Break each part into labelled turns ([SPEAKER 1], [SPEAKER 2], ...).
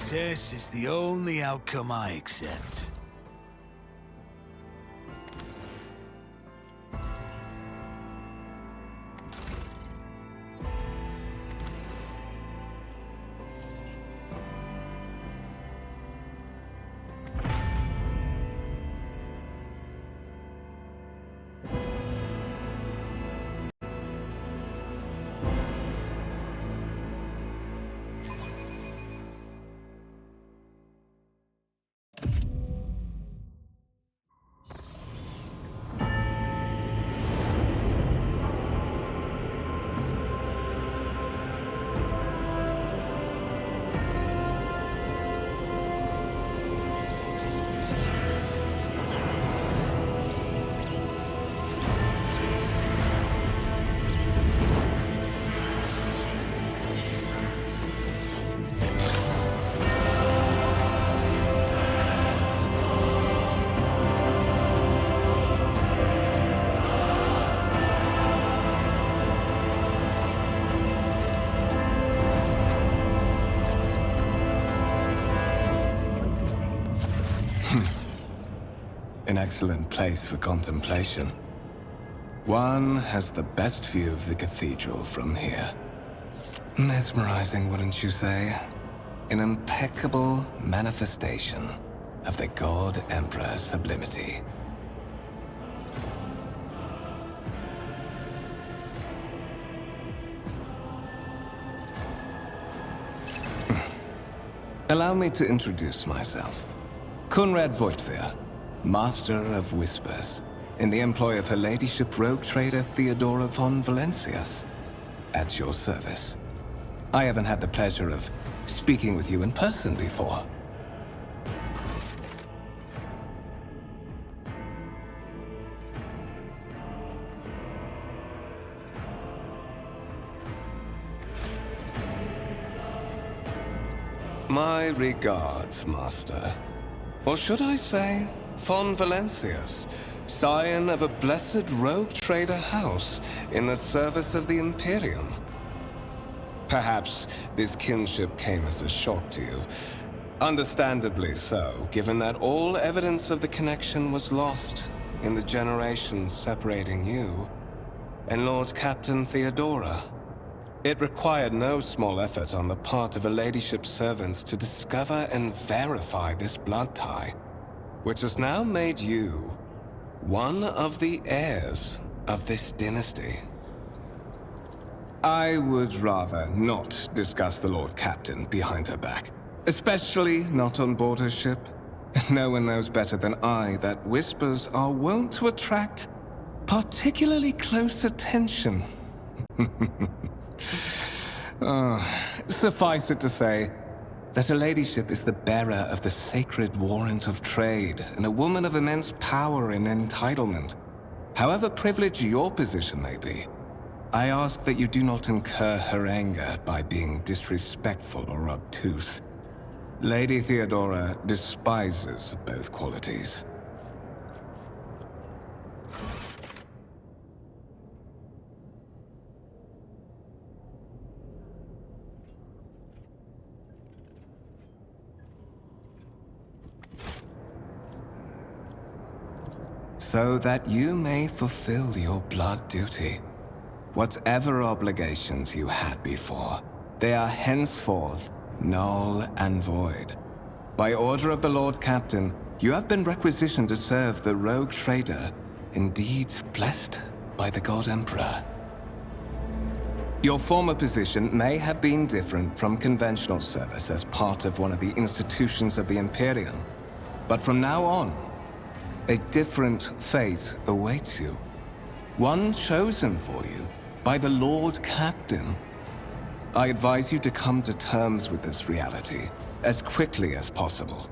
[SPEAKER 1] Success is the only outcome I accept.
[SPEAKER 2] An excellent place for contemplation. One has the best view of the cathedral from here. Mesmerizing, wouldn't you say? An impeccable manifestation of the God Emperor's sublimity. Allow me to introduce myself. Conrad Voigtveer, Master of Whispers, in the employ of Her Ladyship Rogue Trader Theodora von Valencius. At your service. I haven't had the pleasure of speaking with you in person before. My regards, Master. Or should I say, von Valencius, scion of a blessed rogue trader house in the service of the Imperium. Perhaps this kinship came as a shock to you. Understandably so, given that all evidence of the connection was lost in the generations separating you and Lord Captain Theodora. It required no small effort on the part of Her Ladyship's servants to discover and verify this blood tie, which has now made you one of the heirs of this dynasty. I would rather not discuss the Lord Captain behind her back, especially not on board her ship. No one knows better than I that whispers are wont to attract particularly close attention. Suffice it to say that Her Ladyship is the bearer of the sacred warrant of trade and a woman of immense power and entitlement. However privileged your position may be, I ask that you do not incur her anger by being disrespectful or obtuse. Lady Theodora despises both qualities. So that you may fulfill your blood duty. Whatever obligations you had before, they are henceforth null and void. By order of the Lord Captain, you have been requisitioned to serve the rogue trader, indeed blessed by the God Emperor. Your former position may have been different from conventional service as part of one of the institutions of the Imperium, but from now on, a different fate awaits you. One chosen for you by the Lord Captain. I advise you to come to terms with this reality as quickly as possible.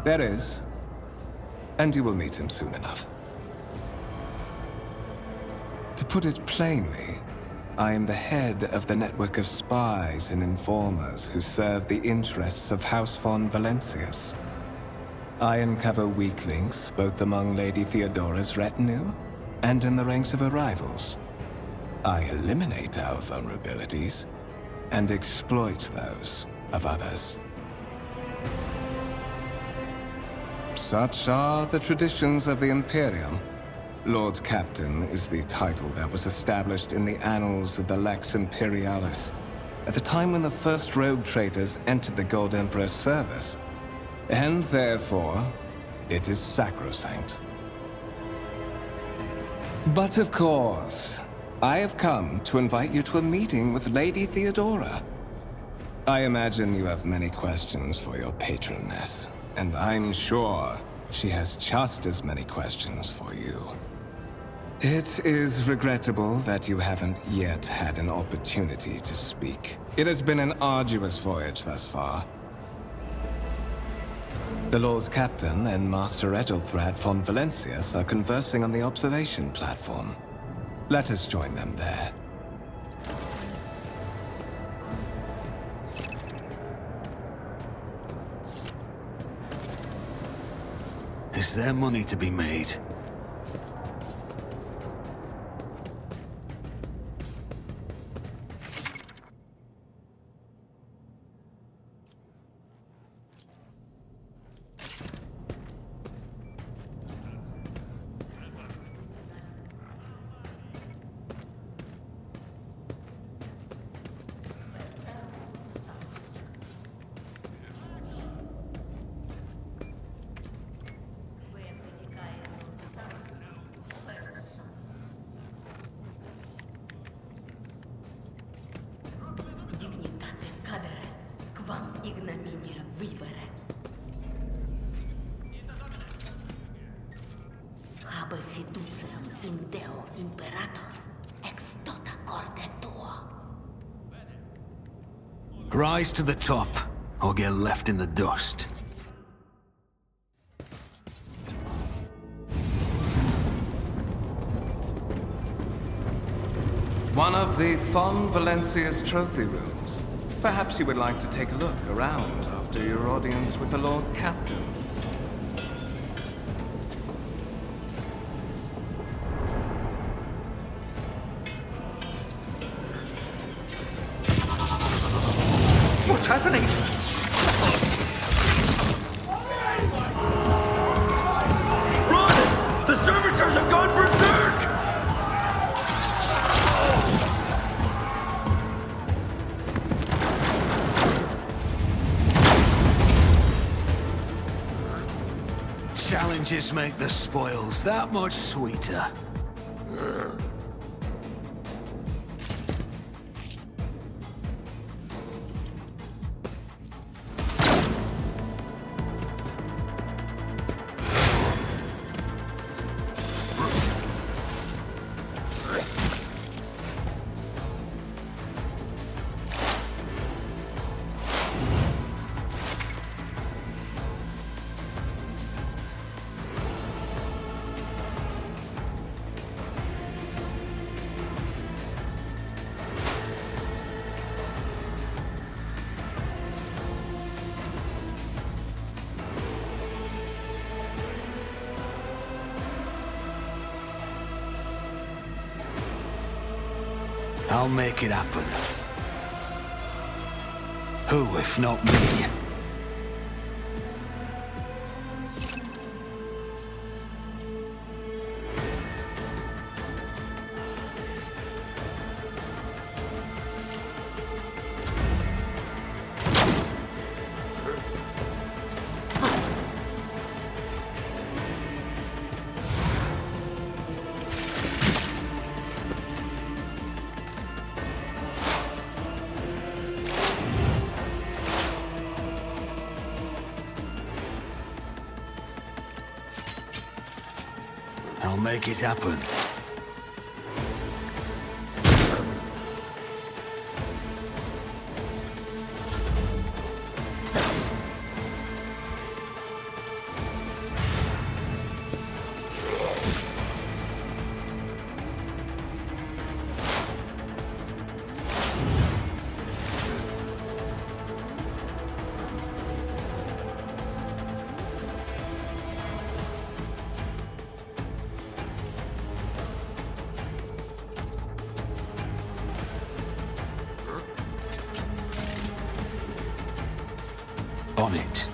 [SPEAKER 2] There is, and you will meet him soon enough. To put it plainly, I am the head of the network of spies and informers who serve the interests of House von Valencius. I uncover weak links both among Lady Theodora's retinue and in the ranks of her rivals. I eliminate our vulnerabilities and exploit those of others. Such are the traditions of the Imperium. Lord Captain is the title that was established in the annals of the Lex Imperialis at the time when the first rogue traders entered the Gold Emperor's service, and therefore, it is sacrosanct. But of course, I have come to invite you to a meeting with Lady Theodora. I imagine you have many questions for your patroness, and I'm sure she has just as many questions for you. It is regrettable that you haven't yet had an opportunity to speak. It has been an arduous voyage thus far. The Lord Captain and Master Edelthrad von Valencius are conversing on the observation platform. Let us join them there.
[SPEAKER 1] Is there money to be made?
[SPEAKER 3] Dignitate cadere, quam ignominia vivere. Habe fiduciam in Deo Imperator, ex tota corde tua.
[SPEAKER 1] Rise to the top, or get left in the dust.
[SPEAKER 2] One of the Von Valencia's trophy rooms. Perhaps you would like to take a look around after your audience with the Lord Captain.
[SPEAKER 1] What's happening? Run! The servitors have gone berserk! Challenges make the spoils that much sweeter. I'll make it happen. Who, if not me? I'll make it happen. On it.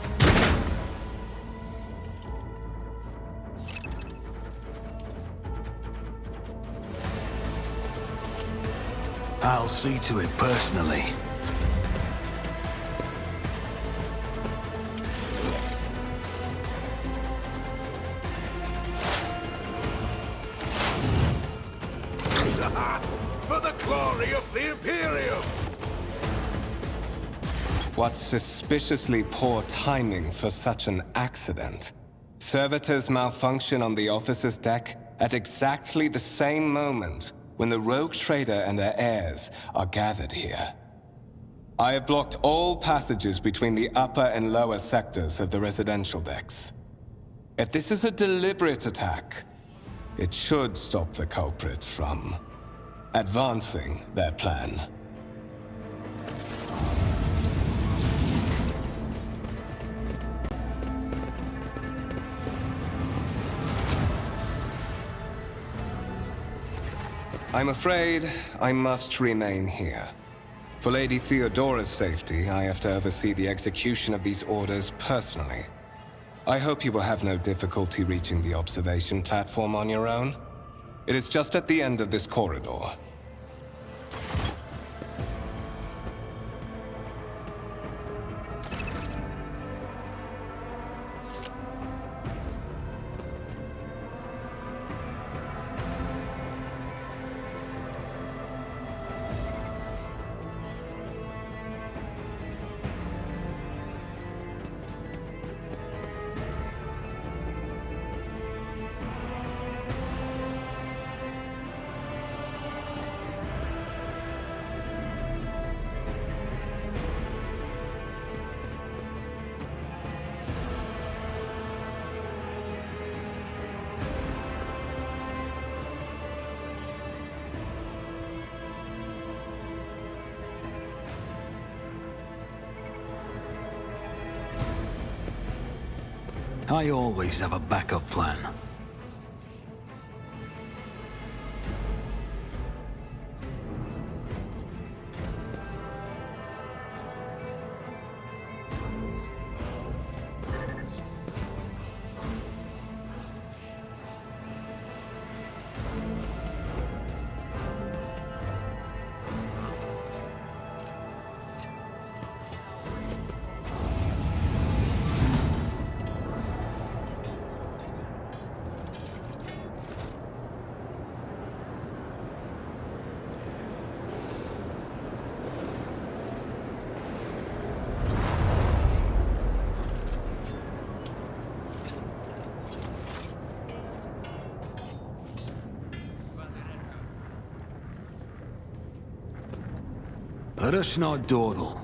[SPEAKER 1] I'll see to it personally.
[SPEAKER 4] For the glory of the Imperium!
[SPEAKER 2] What suspiciously poor timing for such an accident. Servitors malfunction on the officer's deck at exactly the same moment when the rogue trader and her heirs are gathered here. I have blocked all passages between the upper and lower sectors of the residential decks. If this is a deliberate attack, it should stop the culprits from advancing their plan. I'm afraid I must remain here. For Lady Theodora's safety, I have to oversee the execution of these orders personally. I hope you will have no difficulty reaching the observation platform on your own. It is just at the end of this corridor.
[SPEAKER 1] I always have a backup plan. Let us not dawdle.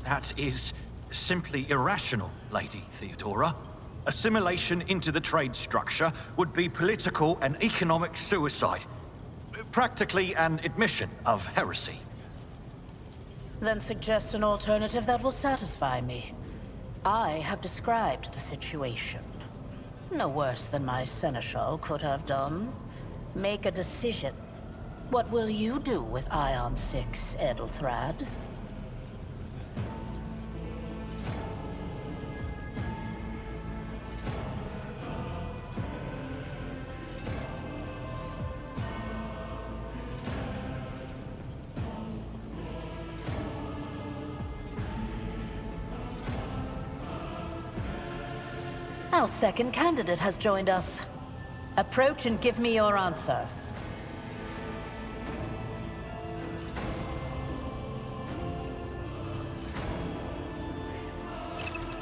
[SPEAKER 5] That is simply irrational, Lady Theodora. Assimilation into the trade structure would be political and economic suicide. Practically an admission of heresy.
[SPEAKER 6] Then suggest an alternative that will satisfy me. I have described the situation. No worse than my seneschal could have done. Make a decision. What will you do with Ion 6, Edelthrad? Our second candidate has joined us. Approach and give me your answer.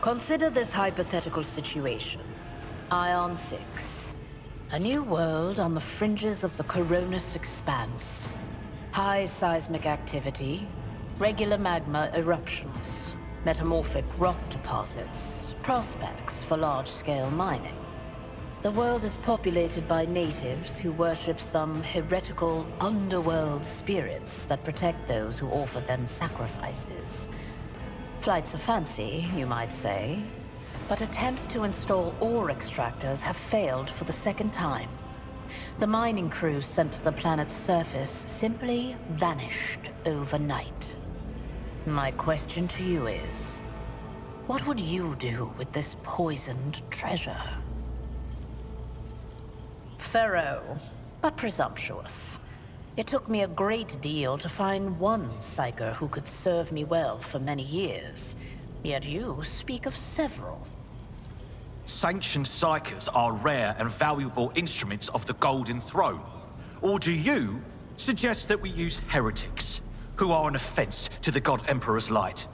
[SPEAKER 6] Consider this hypothetical situation. Ion 6. A new world on the fringes of the Coronis expanse. High seismic activity, regular magma eruptions, metamorphic rock deposits, prospects for large-scale mining. The world is populated by natives who worship some heretical underworld spirits that protect those who offer them sacrifices. Flights of fancy, you might say, but attempts to install ore extractors have failed for the second time. The mining crews sent to the planet's surface simply vanished overnight. My question to you is, what would you do with this poisoned treasure? Thorough, but presumptuous. It took me a great deal to find one psyker who could serve me well for many years. Yet you speak of several.
[SPEAKER 5] Sanctioned psychers are rare and valuable instruments of the Golden Throne. Or do you suggest that we use heretics, who are an offense to the God Emperor's light?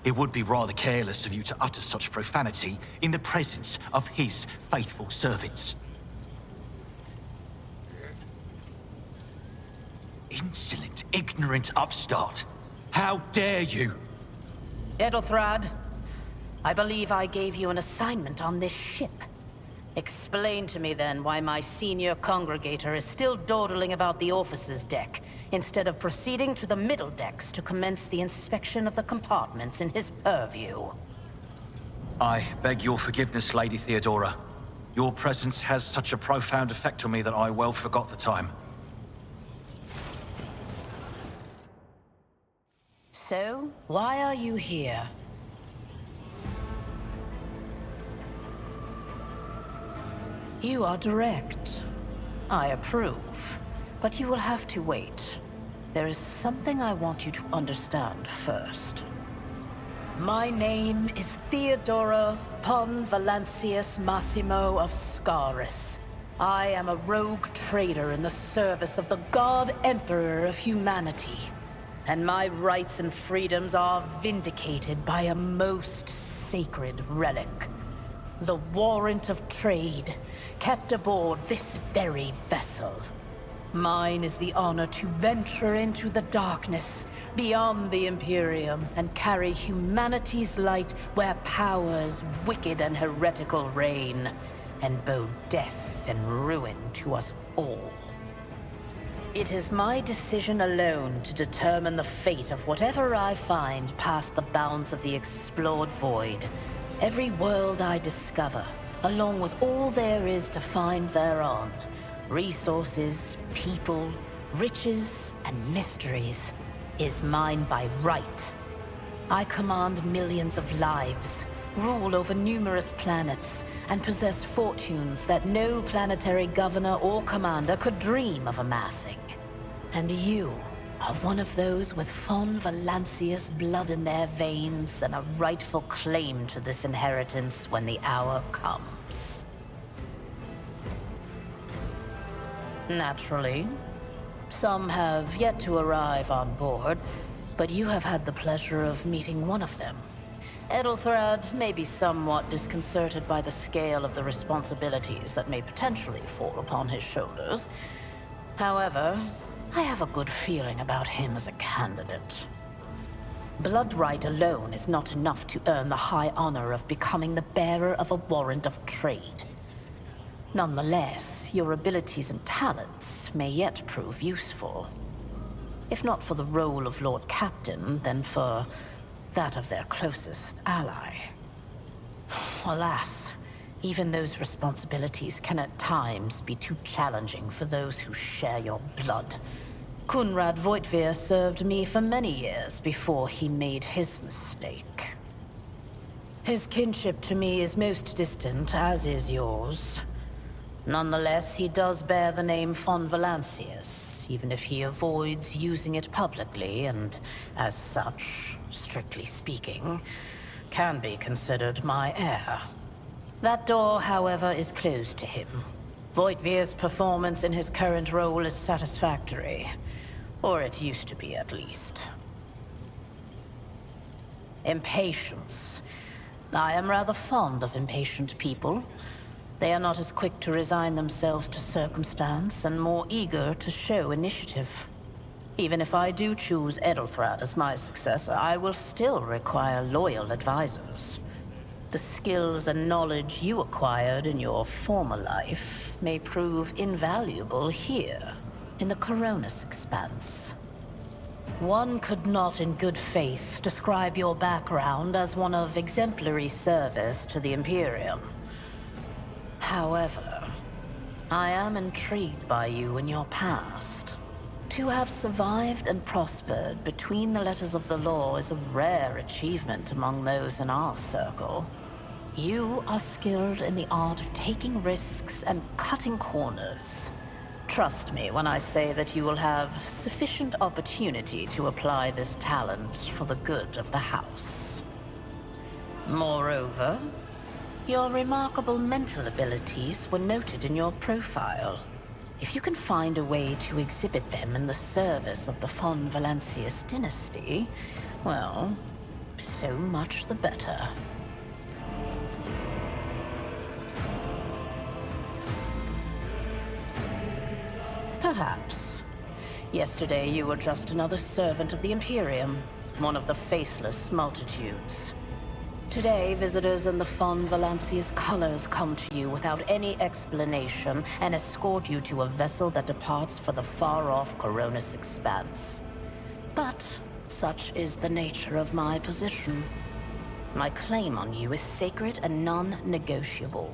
[SPEAKER 5] It would be rather careless of you to utter such profanity in the presence of his faithful servants. Insolent, ignorant upstart. How dare you?
[SPEAKER 6] Edelthrad, I believe I gave you an assignment on this ship. Explain to me then why my senior congregator is still dawdling about the officer's deck, instead of proceeding to the middle decks to commence the inspection of the compartments in his purview.
[SPEAKER 5] I beg your forgiveness, Lady Theodora. Your presence has such a profound effect on me that I well forgot the time.
[SPEAKER 6] So, why are you here? You are direct. I approve. But you will have to wait. There is something I want you to understand first. My name is Theodora von Valancius Massimo of Scaris. I am a rogue trader in the service of the God Emperor of humanity. And my rights and freedoms are vindicated by a most sacred relic. The warrant of trade, kept aboard this very vessel. Mine is the honor to venture into the darkness, beyond the Imperium, and carry humanity's light where powers wicked and heretical reign, and bow death and ruin to us all. It is my decision alone to determine the fate of whatever I find past the bounds of the explored void. Every world I discover, along with all there is to find thereon, resources, people, riches, and mysteries, is mine by right. I command millions of lives, rule over numerous planets, and possess fortunes that no planetary governor or commander could dream of amassing. And you are one of those with von Valancius blood in their veins and a rightful claim to this inheritance when the hour comes. Naturally, some have yet to arrive on board, but you have had the pleasure of meeting one of them. Edelthrad may be somewhat disconcerted by the scale of the responsibilities that may potentially fall upon his shoulders. However, I have a good feeling about him as a candidate. Blood right alone is not enough to earn the high honor of becoming the bearer of a warrant of trade. Nonetheless, your abilities and talents may yet prove useful. If not for the role of Lord Captain, then for that of their closest ally. Alas, even those responsibilities can at times be too challenging for those who share your blood. Kunrad Voitvir served me for many years before he made his mistake. His kinship to me is most distant, as is yours. Nonetheless, he does bear the name von Valancius, even if he avoids using it publicly, and as such, strictly speaking, can be considered my heir. That door, however, is closed to him. Voitvir's performance in his current role is satisfactory. Or it used to be, at least. Impatience. I am rather fond of impatient people. They are not as quick to resign themselves to circumstance and more eager to show initiative. Even if I do choose Edelthrad as my successor, I will still require loyal advisors. The skills and knowledge you acquired in your former life may prove invaluable here, in the Coronis Expanse. One could not in good faith describe your background as one of exemplary service to the Imperium. However, I am intrigued by you and your past. To have survived and prospered between the letters of the law is a rare achievement among those in our circle. You are skilled in the art of taking risks and cutting corners. Trust me when I say that you will have sufficient opportunity to apply this talent for the good of the house. Moreover, your remarkable mental abilities were noted in your profile. If you can find a way to exhibit them in the service of the von Valancius dynasty, well, so much the better. Perhaps. Yesterday you were just another servant of the Imperium, one of the faceless multitudes. Today, visitors in the von Valancius colors come to you without any explanation and escort you to a vessel that departs for the far-off Coronis Expanse. But such is the nature of my position. My claim on you is sacred and non-negotiable.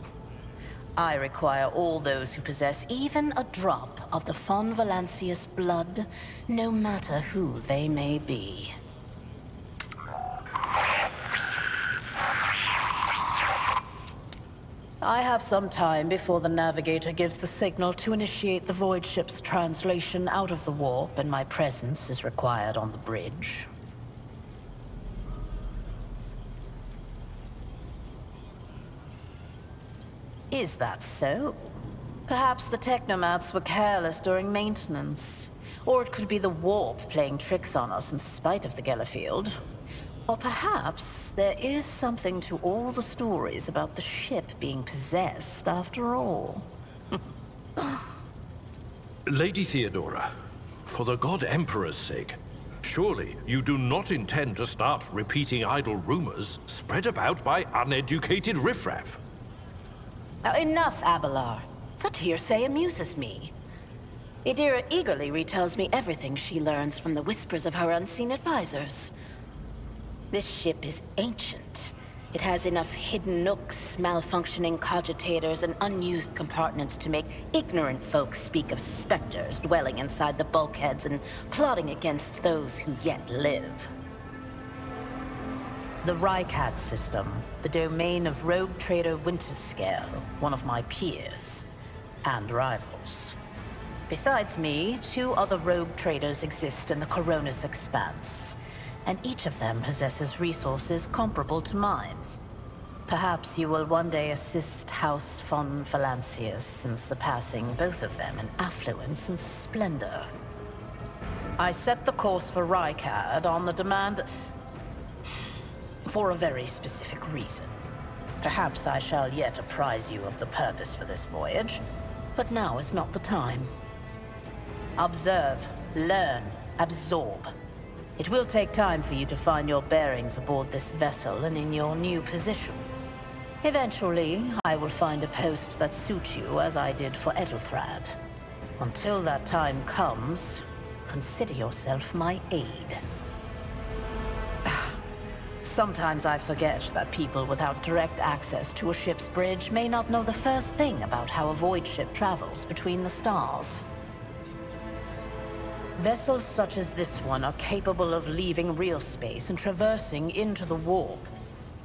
[SPEAKER 6] I require all those who possess even a drop of the von Valancius blood, no matter who they may be. I have some time before the navigator gives the signal to initiate the void ship's translation out of the warp, and my presence is required on the bridge. Is that so? Perhaps the technomats were careless during maintenance. Or it could be the warp playing tricks on us in spite of the Gellerfield. Or perhaps there is something to all the stories about the ship being possessed after all.
[SPEAKER 4] Lady Theodora, for the God Emperor's sake, surely you do not intend to start repeating idle rumors spread about by uneducated riffraff.
[SPEAKER 6] Now, enough, Abelard. Such hearsay amuses me. Idira eagerly retells me everything she learns from the whispers of her unseen advisors. This ship is ancient. It has enough hidden nooks, malfunctioning cogitators, and unused compartments to make ignorant folks speak of specters dwelling inside the bulkheads and plotting against those who yet live. The Rycat system, the domain of rogue trader Winterscale, one of my peers, and rivals. Besides me, 2 other rogue traders exist in the Coronis Expanse, and each of them possesses resources comparable to mine. Perhaps you will one day assist House von Valancius in surpassing both of them in affluence and splendor. I set the course for Rykad on the demand for a very specific reason. Perhaps I shall yet apprise you of the purpose for this voyage, but now is not the time. Observe, learn, absorb. It will take time for you to find your bearings aboard this vessel and in your new position. Eventually, I will find a post that suits you as I did for Edelthrad. Until that time comes, consider yourself my aide. Sometimes I forget that people without direct access to a ship's bridge may not know the first thing about how a void ship travels between the stars. Vessels such as this one are capable of leaving real space and traversing into the warp,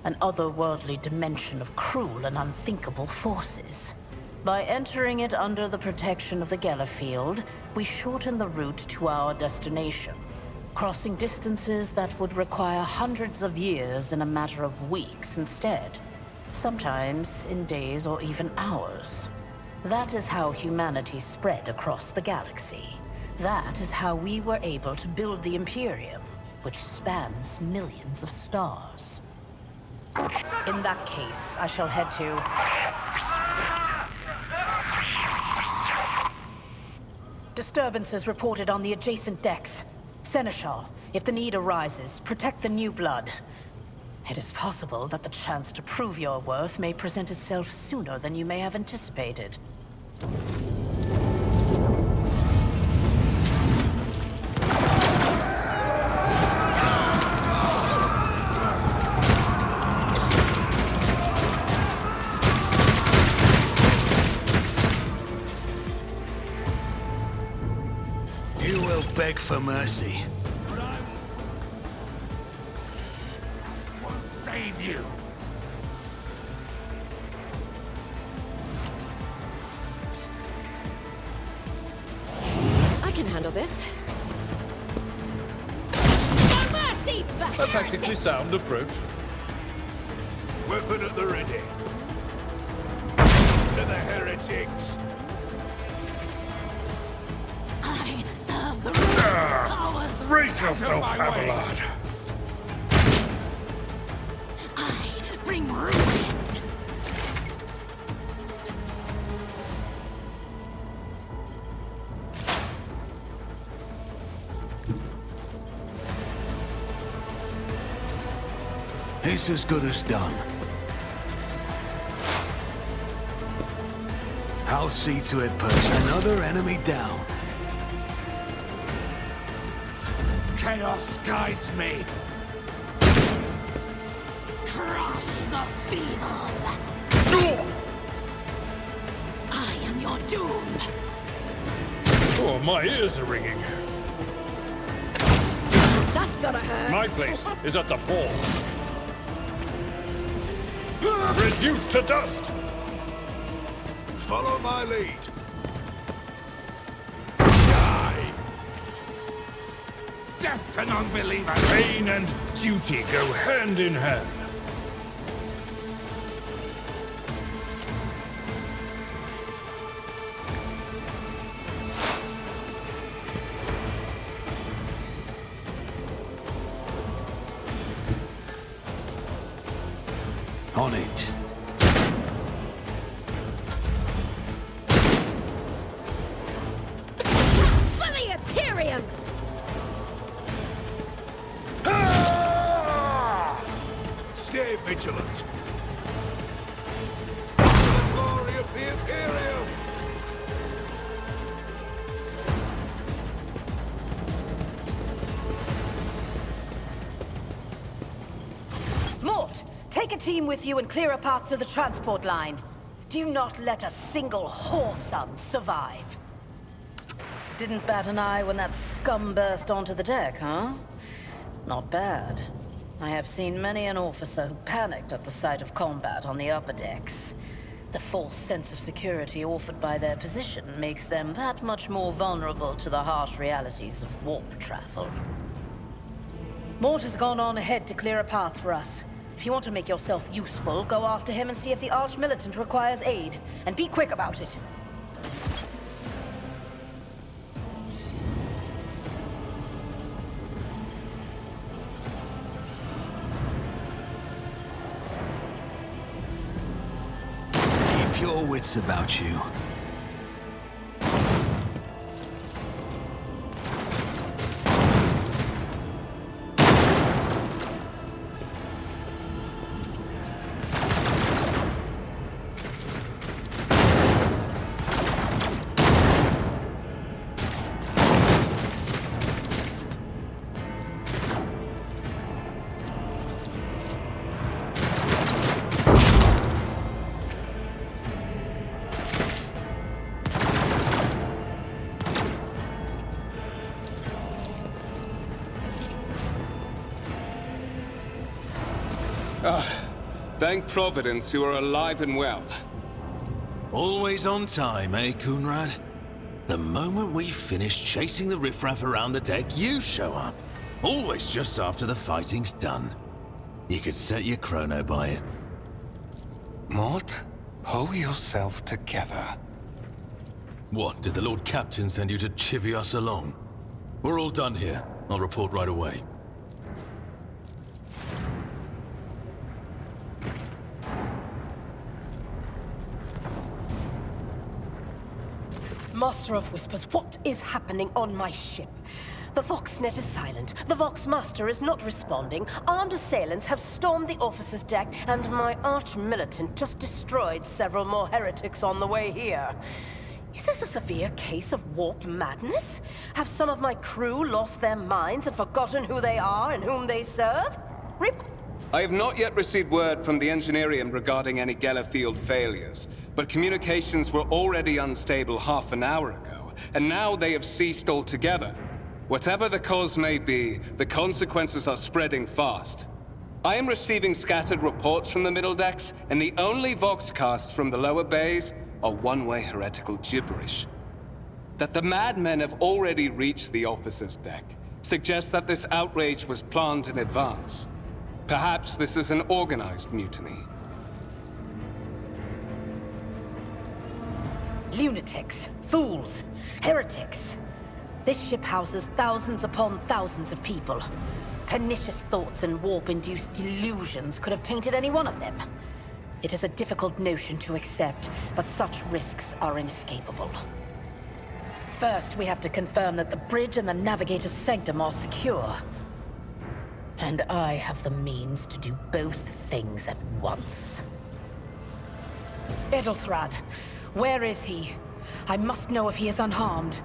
[SPEAKER 6] an otherworldly dimension of cruel and unthinkable forces. By entering it under the protection of the Gellerfield, we shorten the route to our destination, crossing distances that would require hundreds of years in a matter of weeks instead, sometimes in days or even hours. That is how humanity spread across the galaxy. That is how we were able to build the Imperium, which spans millions of stars. In that case, I shall head to Disturbances reported on the adjacent decks. Seneschal, if the need arises, protect the new blood. It is possible that the chance to prove your worth may present itself sooner than you may have anticipated.
[SPEAKER 1] You will beg for mercy.
[SPEAKER 7] Save you!
[SPEAKER 8] I can handle this.
[SPEAKER 4] A tactically sound approach.
[SPEAKER 7] Weapon at the ready. To the heretics!
[SPEAKER 3] I serve the powers.
[SPEAKER 7] Brace yourself, Abelard!
[SPEAKER 3] I bring ruin.
[SPEAKER 1] It's as good as done. I'll see to it, Perch. Another enemy down.
[SPEAKER 7] Chaos guides me!
[SPEAKER 3] Crush the feeble. I am your doom.
[SPEAKER 4] Oh, my ears are ringing.
[SPEAKER 8] That's gotta hurt.
[SPEAKER 4] My place is at the ball. Reduced to dust!
[SPEAKER 7] Follow my lead. Die! Death to non-believers!
[SPEAKER 4] Pain and duty go hand in hand.
[SPEAKER 1] On it.
[SPEAKER 8] Fully Imperium!
[SPEAKER 7] Stay vigilant. To the glory of the Imperium!
[SPEAKER 6] Mort, take a team with you and clear a path to the transport line. Do not let a single whoreson survive. Didn't bat an eye when that scum burst onto the deck, huh? Not bad. I have seen many an officer who panicked at the sight of combat on the upper decks. The false sense of security offered by their position makes them that much more vulnerable to the harsh realities of warp travel. Mort has gone on ahead to clear a path for us. If you want to make yourself useful, go after him and see if the Arch-Militant requires aid. And be quick about it.
[SPEAKER 1] Keep your wits about you.
[SPEAKER 2] Thank Providence you are alive and well.
[SPEAKER 9] Always on time, eh, Coonrad? The moment we finish chasing the riffraff around the deck, you show up. Always just after the fighting's done. You could set your chrono by it.
[SPEAKER 2] Mort, pull yourself together.
[SPEAKER 9] What, did the Lord Captain send you to chivvy us along? We're all done here. I'll report right away.
[SPEAKER 10] Master of Whispers, what is happening on my ship? The Voxnet is silent. The Voxmaster is not responding. Armed assailants have stormed the officer's deck, and my arch-militant just destroyed several more heretics on the way here. Is this a severe case of warp madness? Have some of my crew lost their minds and forgotten who they are and whom they serve?
[SPEAKER 2] I have not yet received word from the Engineerium regarding any Gellerfield failures, but communications were already unstable half an hour ago, and now they have ceased altogether. Whatever the cause may be, the consequences are spreading fast. I am receiving scattered reports from the middle decks, and the only Voxcasts from the lower bays are one-way heretical gibberish. That the madmen have already reached the officer's deck suggests that this outrage was planned in advance. Perhaps this is an organized mutiny.
[SPEAKER 6] Lunatics, fools, heretics. This ship houses thousands upon thousands of people. Pernicious thoughts and warp-induced delusions could have tainted any one of them. It is a difficult notion to accept, but such risks are inescapable. First, we have to confirm that the bridge and the navigator's sanctum are secure. And I have the means to do both things at once. Edelthrad, where is he? I must know if he is unharmed.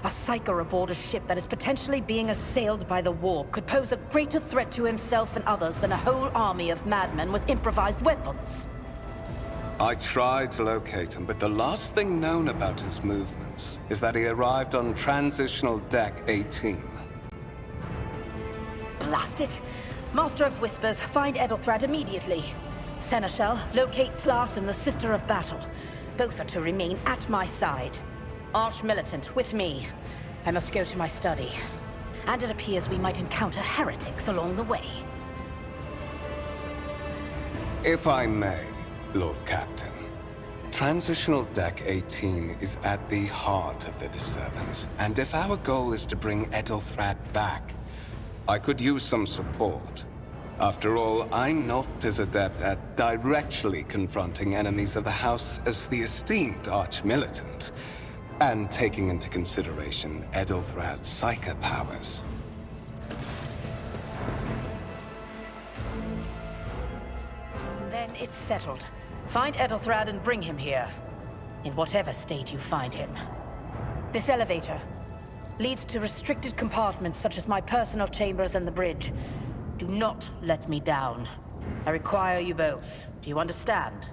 [SPEAKER 6] A psyker aboard a ship that is potentially being assailed by the warp could pose a greater threat to himself and others than a whole army of madmen with improvised weapons.
[SPEAKER 2] I tried to locate him, but the last thing known about his movements is that he arrived on Transitional Deck 18.
[SPEAKER 6] Blast it! Master of Whispers, find Edelthrad immediately. Seneschal, locate Tlas and the Sister of Battle. Both are to remain at my side. Arch-militant, with me. I must go to my study. And it appears we might encounter heretics along the way.
[SPEAKER 2] If I may, Lord Captain. Transitional Deck 18 is at the heart of the disturbance, and if our goal is to bring Edelthrad back, I could use some support. After all, I'm not as adept at directly confronting enemies of the House as the esteemed Arch-Militant, and taking into consideration Edelthrad's psychic powers.
[SPEAKER 6] Then it's settled. Find Edelthrad and bring him here. In whatever state you find him. This elevator leads to restricted compartments such as my personal chambers and the bridge. Do not let me down. I require you both. Do you understand?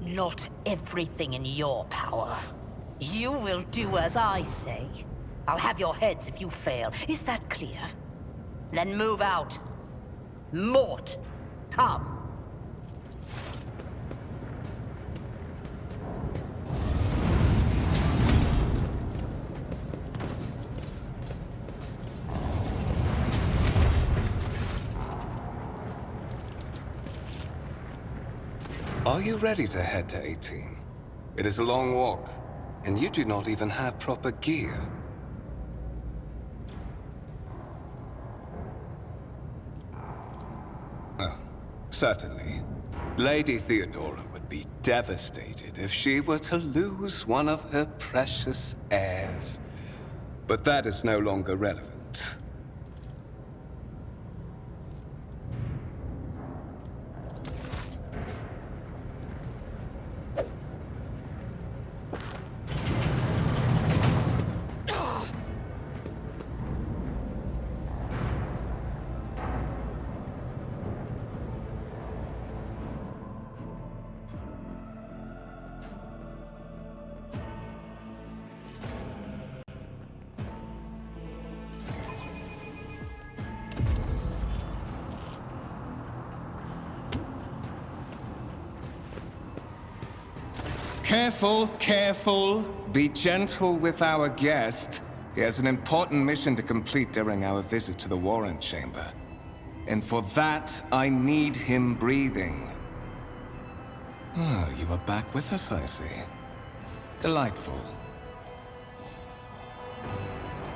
[SPEAKER 6] Not everything in your power. You will do as I say. I'll have your heads if you fail. Is that clear? Then move out. Mort, come.
[SPEAKER 2] Are you ready to head to 18? It is a long walk, and you do not even have proper gear. Oh, certainly. Lady Theodora would be devastated if she were to lose one of her precious heirs. But that is no longer relevant. Careful, careful. Be gentle with our guest. He has an important mission to complete during our visit to the Warrant Chamber. And for that, I need him breathing. Ah, you are back with us, I see. Delightful.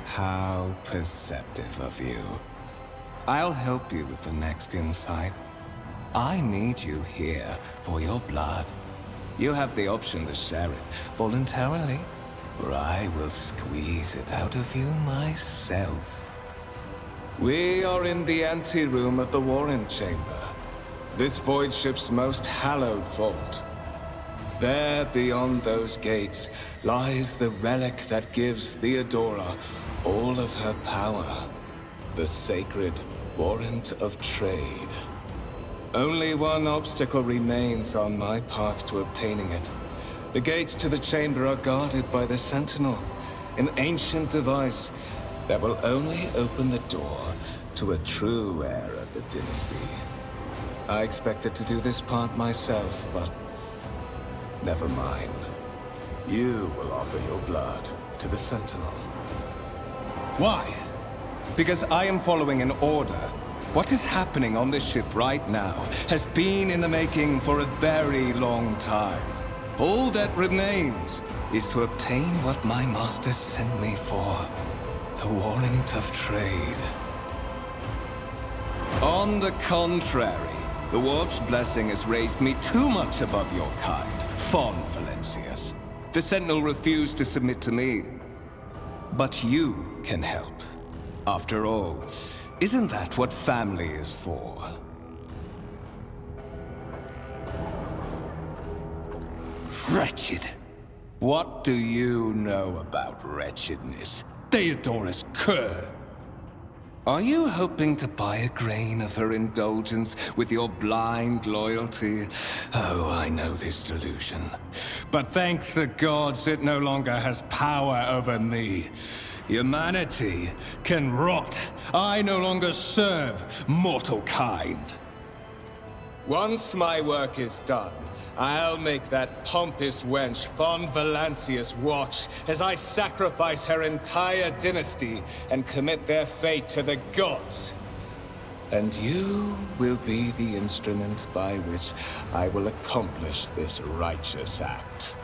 [SPEAKER 2] How perceptive of you. I'll help you with the next insight. I need you here for your blood. You have the option to share it voluntarily, or I will squeeze it out of you myself. We are in the anteroom of the Warren Chamber, this void ship's most hallowed vault. There, beyond those gates, lies the relic that gives Theodora all of her power. The sacred Warrant of Trade. Only one obstacle remains on my path to obtaining it. The gates to the chamber are guarded by the Sentinel, an ancient device that will only open the door to a true heir of the dynasty. I expected to do this part myself, but never mind. You will offer your blood to the Sentinel. Why? Because I am following an order. What is happening on this ship right now has been in the making for a very long time. All that remains is to obtain what my master sent me for. The Warrant of Trade. On the contrary, the Warp's blessing has raised me too much above your kind, Fon Valencius. The Sentinel refused to submit to me. But you can help. After all, isn't that what family is for? Wretched. What do you know about wretchedness, Theodora's cur? Are you hoping to buy a grain of her indulgence with your blind loyalty? Oh, I know this delusion. But thank the gods it no longer has power over me. Humanity can rot. I no longer serve mortal kind. Once my work is done, I'll make that pompous wench Fon Valencius watch as I sacrifice her entire dynasty and commit their fate to the gods. And you will be the instrument by which I will accomplish this righteous act.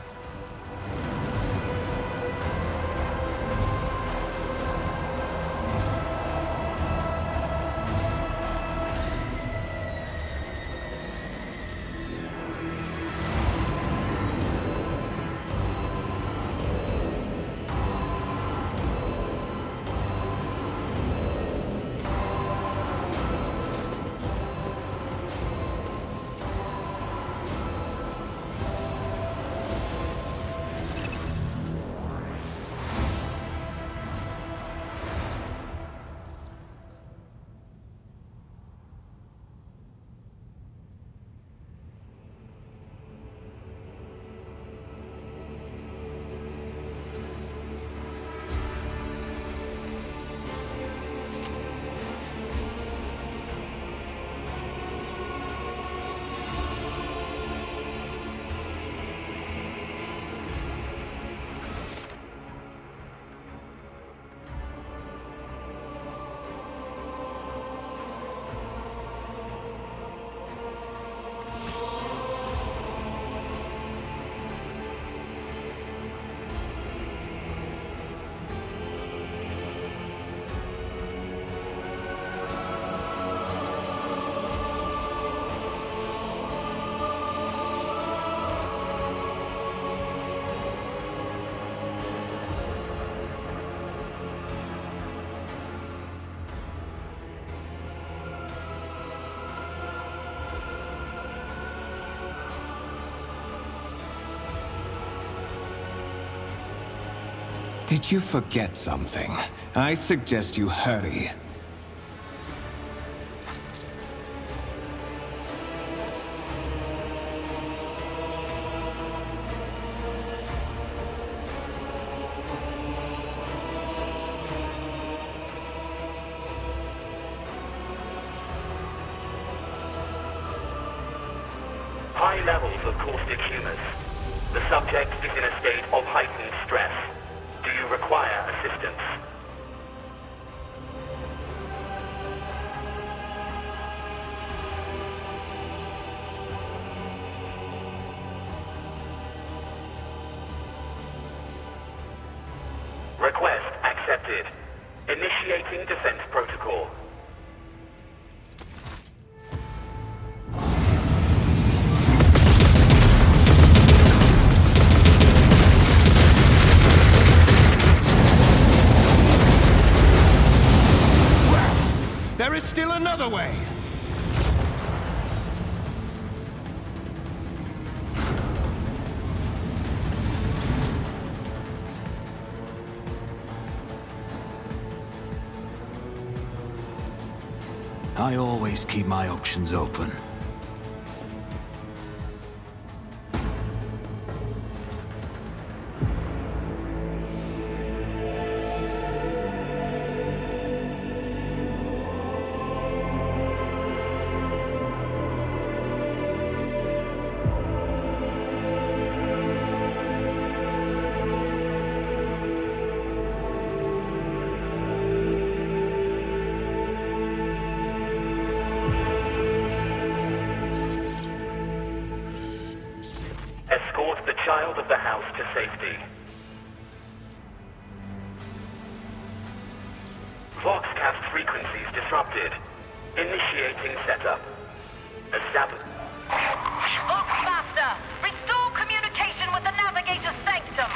[SPEAKER 2] Did you forget something? I suggest you hurry.
[SPEAKER 11] High levels of caustic humors. The subject is in a state of heightened stress. Do you require assistance? Request accepted. Initiating defense protocol.
[SPEAKER 1] I always keep my options open.
[SPEAKER 11] Escort the child of the house to safety. Voxcast frequencies disrupted. Initiating setup. Establish.
[SPEAKER 12] Master, restore communication with the navigator's sanctum.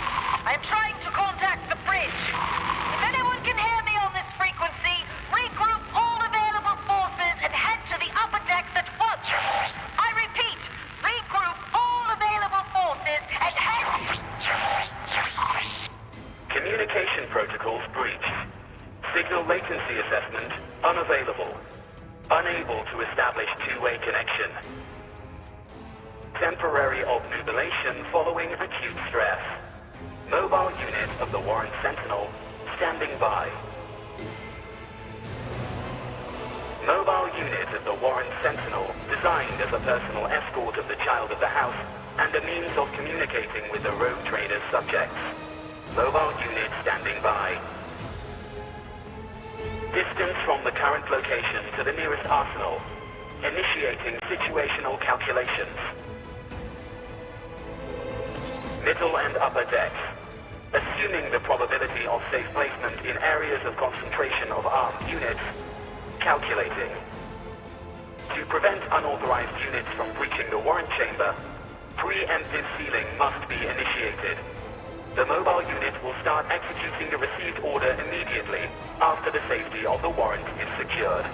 [SPEAKER 12] I am trying to contact the bridge. If anyone can hear me on this frequency, regroup all available forces and head to the upper decks at once. I repeat, regroup all available forces and head...
[SPEAKER 11] Communication protocols breached. Signal latency assessment unavailable. Unable to establish two-way connection. Temporary obnubilation following acute stress. Mobile unit of the Warren Sentinel standing by. Mobile unit of the Warren Sentinel designed as a personal escort of the child of the house and a means of communicating with the rogue trader's subjects. Mobile unit standing by. Distance from the current location to the nearest arsenal. Initiating situational calculations. Middle and upper decks. Assuming the probability of safe placement in areas of concentration of armed units. Calculating. To prevent unauthorized units from breaching the warrant chamber, preemptive sealing must be initiated. The mobile unit will start executing the received order immediately after the safety of the warrant is secured.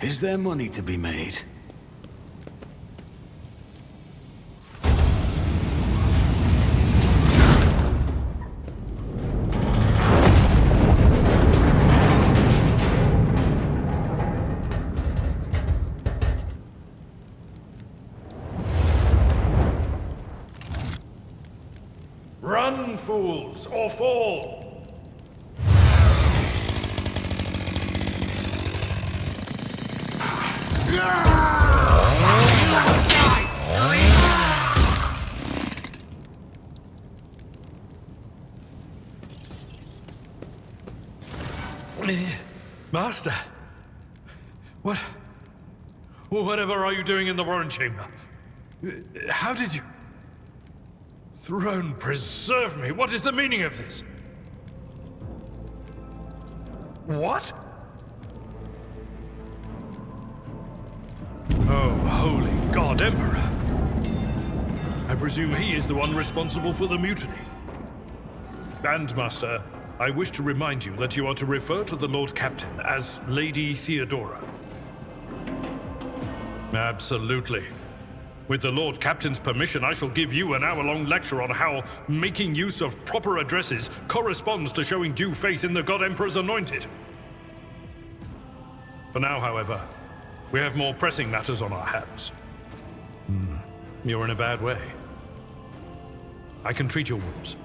[SPEAKER 1] Is there money to be made?
[SPEAKER 4] Run, fools, or fall! Master! Whatever are you doing in the Warren Chamber? How did you... Throne preserve me! What is the meaning of this? What? Oh, holy God, Emperor! I presume he is the one responsible for the mutiny. And, Master, I wish to remind you that you are to refer to the Lord Captain as Lady Theodora. Absolutely. With the Lord Captain's permission, I shall give you an hour-long lecture on how making use of proper addresses corresponds to showing due faith in the God Emperor's anointed. For now, however, we have more pressing matters on our hands. You're in a bad way. I can treat your wounds.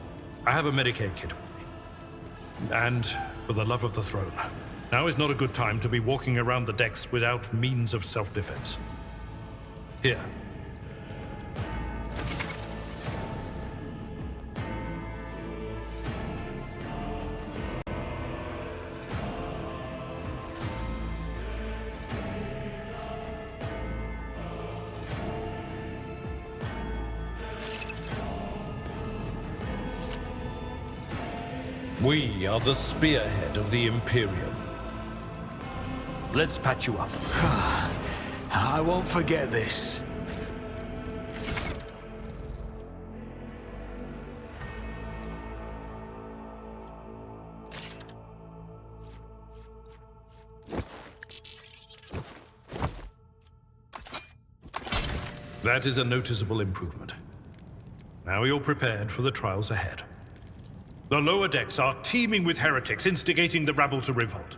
[SPEAKER 4] I have a Medicaid kit with me. And, for the love of the throne, now is not a good time to be walking around the decks without means of self-defense. Here. We are the spearhead of the Imperium. Let's patch you up.
[SPEAKER 1] I won't forget this.
[SPEAKER 4] That is a noticeable improvement. Now you're prepared for the trials ahead. The lower decks are teeming with heretics instigating the rabble to revolt.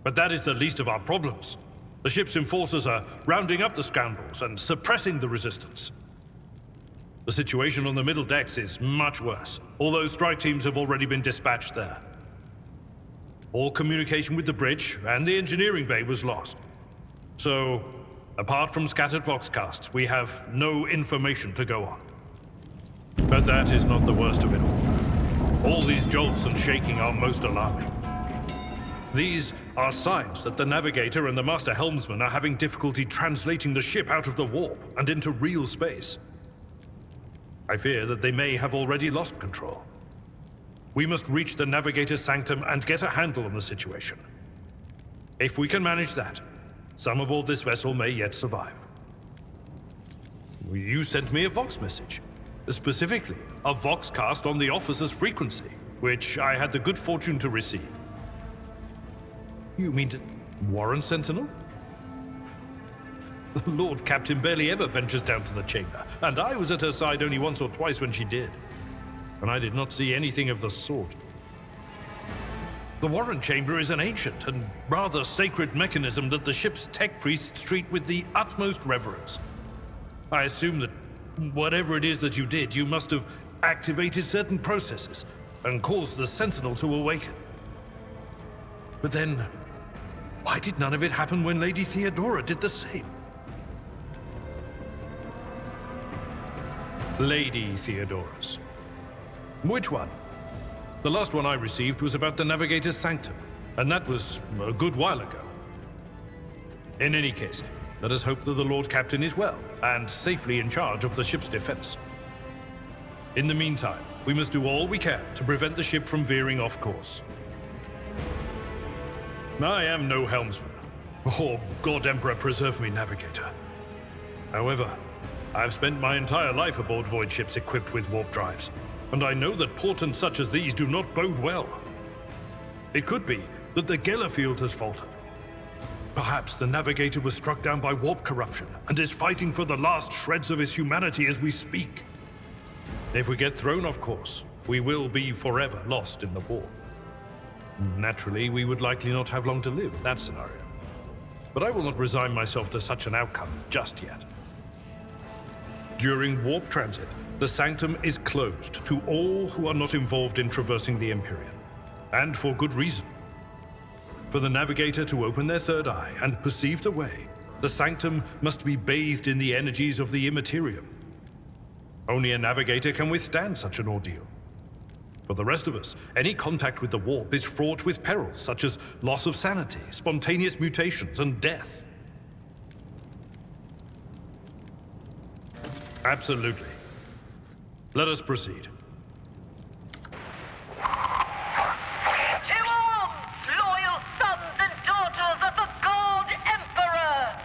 [SPEAKER 4] But that is the least of our problems. The ship's enforcers are rounding up the scoundrels and suppressing the resistance. The situation on the middle decks is much worse, although strike teams have already been dispatched there. All communication with the bridge and the engineering bay was lost. So, apart from scattered voxcasts, we have no information to go on. But that is not the worst of it all. All these jolts and shaking are most alarming. These are signs that the navigator and the master helmsman are having difficulty translating the ship out of the warp and into real space. I fear that they may have already lost control. We must reach the navigator's sanctum and get a handle on the situation. If we can manage that, some aboard this vessel may yet survive. You sent me a Vox message. Specifically, a Voxcast on the officer's frequency, which I had the good fortune to receive. You mean to Warren Sentinel? The Lord Captain barely ever ventures down to the chamber, and I was at her side only once or twice when she did. And I did not see anything of the sort. The Warren Chamber is an ancient and rather sacred mechanism that the ship's tech priests treat with the utmost reverence. I assume that whatever it is that you did, you must have activated certain processes and caused the Sentinel to awaken. But then, why did none of it happen when Lady Theodora did the same? Lady Theodora's. Which one? The last one I received was about the Navigator's Sanctum, and that was a good while ago. In any case, let us hope that the Lord Captain is well, and safely in charge of the ship's defense. In the meantime, we must do all we can to prevent the ship from veering off course. I am no helmsman, or God Emperor preserve me navigator. However, I have spent my entire life aboard void ships equipped with warp drives, and I know that portents such as these do not bode well. It could be that the Gellerfield has faltered. Perhaps the navigator was struck down by warp corruption and is fighting for the last shreds of his humanity as we speak. If we get thrown off course, we will be forever lost in the warp. Naturally, we would likely not have long to live in that scenario. But I will not resign myself to such an outcome just yet. During warp transit, the Sanctum is closed to all who are not involved in traversing the Empyrean. And for good reason. For the navigator to open their third eye and perceive the way, the Sanctum must be bathed in the energies of the Immaterium. Only a navigator can withstand such an ordeal. For the rest of us, any contact with the warp is fraught with perils such as loss of sanity, spontaneous mutations, and death. Absolutely. Let us proceed.
[SPEAKER 12] To arms, loyal sons and daughters of the God Emperor!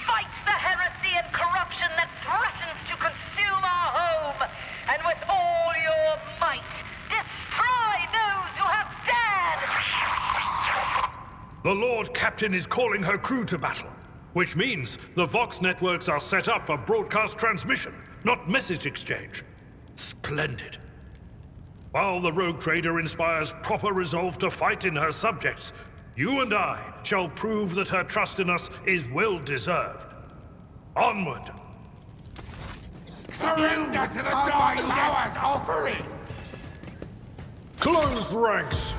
[SPEAKER 12] Fight the heresy and corruption that threatens to consume our home, and with all your might, destroy those who have dared!
[SPEAKER 4] The Lord Captain is calling her crew to battle, which means the Vox networks are set up for broadcast transmission, not message exchange. Splendid. While the rogue trader inspires proper resolve to fight in her subjects, you and I shall prove that her trust in us is well-deserved. Onward!
[SPEAKER 7] Surrender to the dark powers offering!
[SPEAKER 4] Close ranks!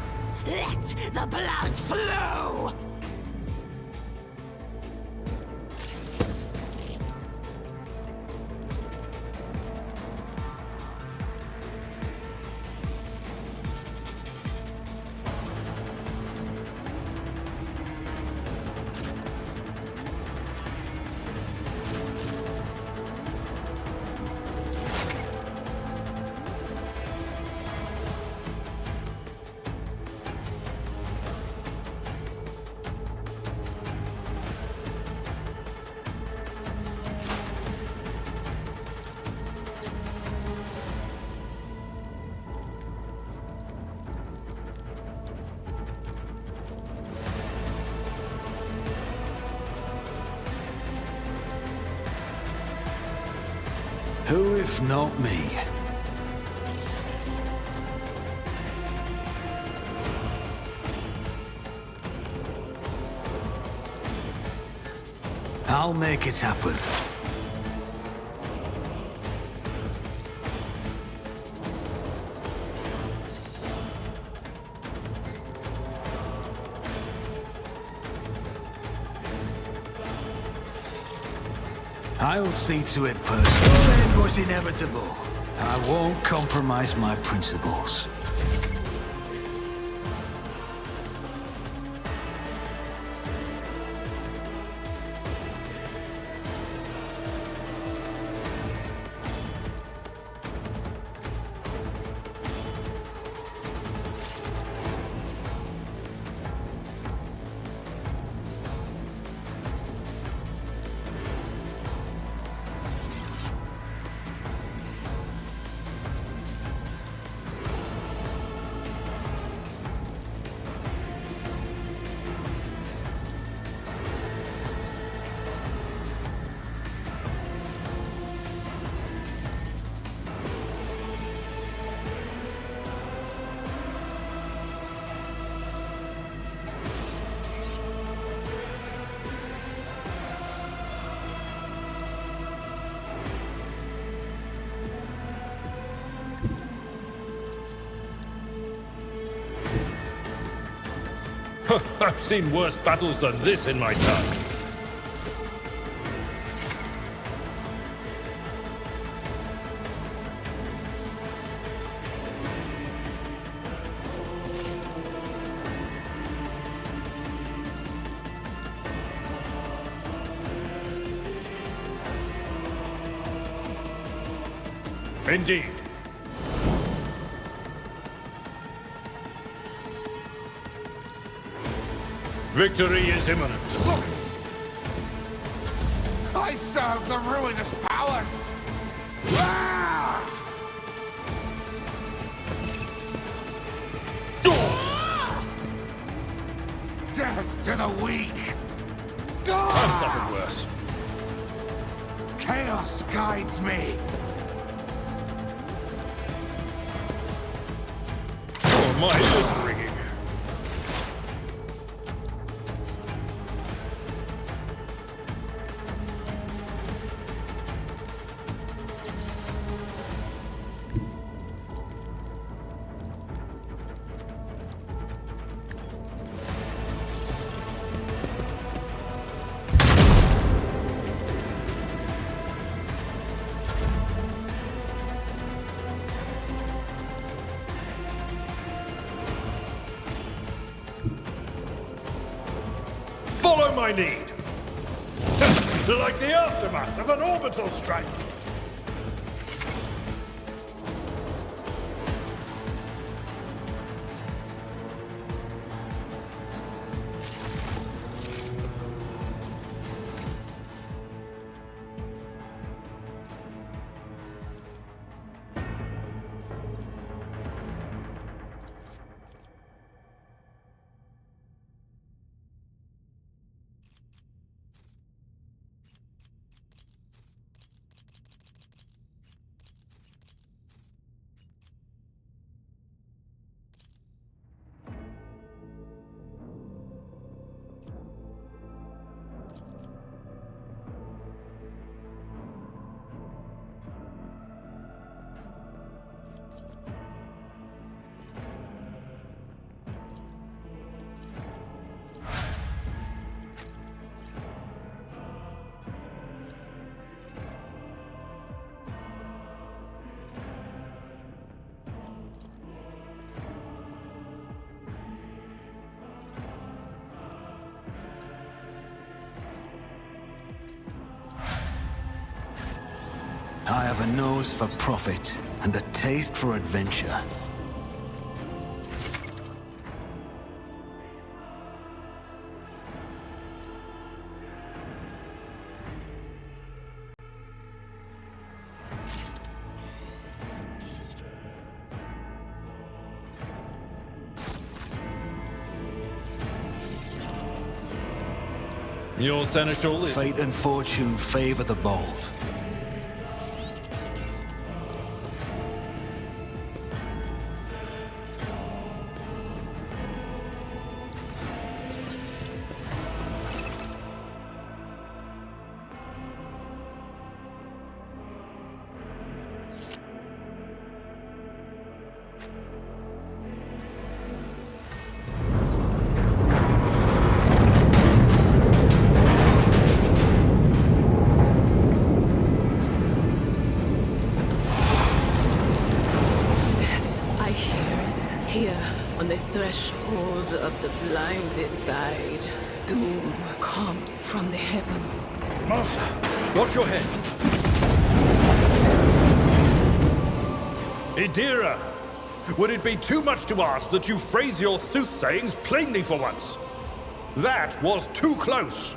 [SPEAKER 8] Let the blood flow!
[SPEAKER 1] Who if not me? I'll make it happen. I'll see to it personally. The end was inevitable. I won't compromise my principles.
[SPEAKER 4] I've seen worse battles than this in my time. Indeed. Victory is imminent.
[SPEAKER 7] Look! I serve the ruinous powers! Ah! Death to the weak!
[SPEAKER 4] I've suffered worse.
[SPEAKER 7] Chaos guides me!
[SPEAKER 4] Oh, my ears ringing. Follow my lead! Like the aftermath of an orbital strike!
[SPEAKER 1] I have a nose for profit and a taste for adventure.
[SPEAKER 4] Your seneschal is...
[SPEAKER 1] Fate and fortune favor the bold.
[SPEAKER 13] threshold of the blinded guide, doom comes from the heavens.
[SPEAKER 4] Master, watch your head. Idira, would it be too much to ask that you phrase your soothsayings plainly for once? That was too close.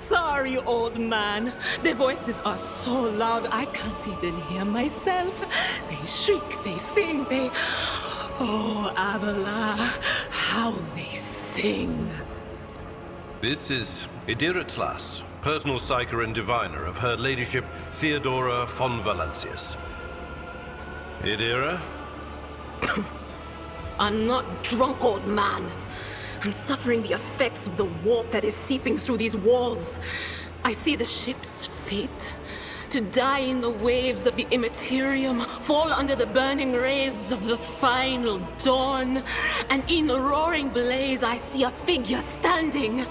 [SPEAKER 13] Sorry, old man. Their voices are so loud I can't even hear myself. They shriek, they sing, they... Oh, Abela, how they sing.
[SPEAKER 4] This is Idira Tlas, personal psyker and diviner of Her Ladyship Theodora von Valancius. Idira?
[SPEAKER 13] I'm not drunk, old man. I'm suffering the effects of the warp that is seeping through these walls. I see the ship's fate. To die in the waves of the immaterium, fall under the burning rays of the final dawn. And in the roaring blaze, I see a figure standing.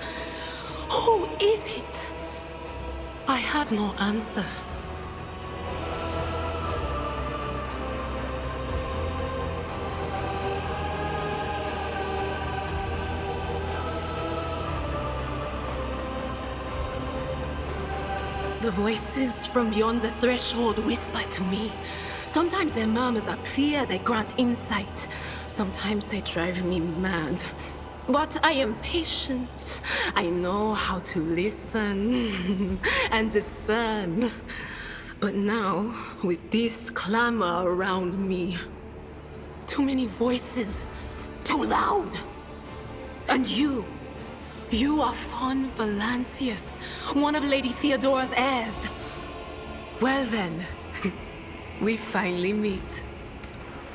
[SPEAKER 13] Who is it? I have no answer. The voices from beyond the threshold whisper to me. Sometimes their murmurs are clear, they grant insight. Sometimes they drive me mad. But I am patient. I know how to listen and discern. But now, with this clamor around me, too many voices, too loud. And you are von Valancius, one of Lady Theodora's heirs. Well then, we finally meet.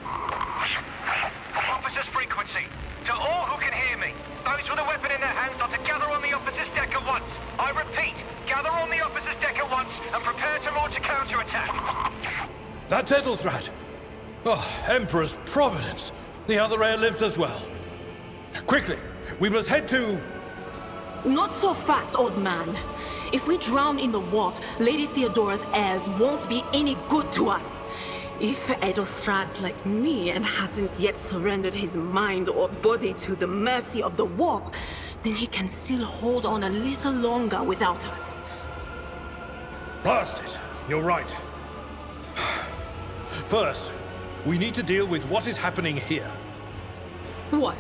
[SPEAKER 14] Officer's frequency. To all who can hear me, those with a weapon in their hands are to gather on the officer's deck at once. I repeat, gather on the officer's deck at once and prepare to launch a counterattack.
[SPEAKER 4] That's Edelthrat. Oh, Emperor's Providence. The other heir lives as well. Quickly, we must head to...
[SPEAKER 13] Not so fast, old man. If we drown in the warp, Lady Theodora's heirs won't be any good to us. If Edelthrad's like me and hasn't yet surrendered his mind or body to the mercy of the warp, then he can still hold on a little longer without us.
[SPEAKER 4] Blast it. You're right. First, we need to deal with what is happening here.
[SPEAKER 13] What?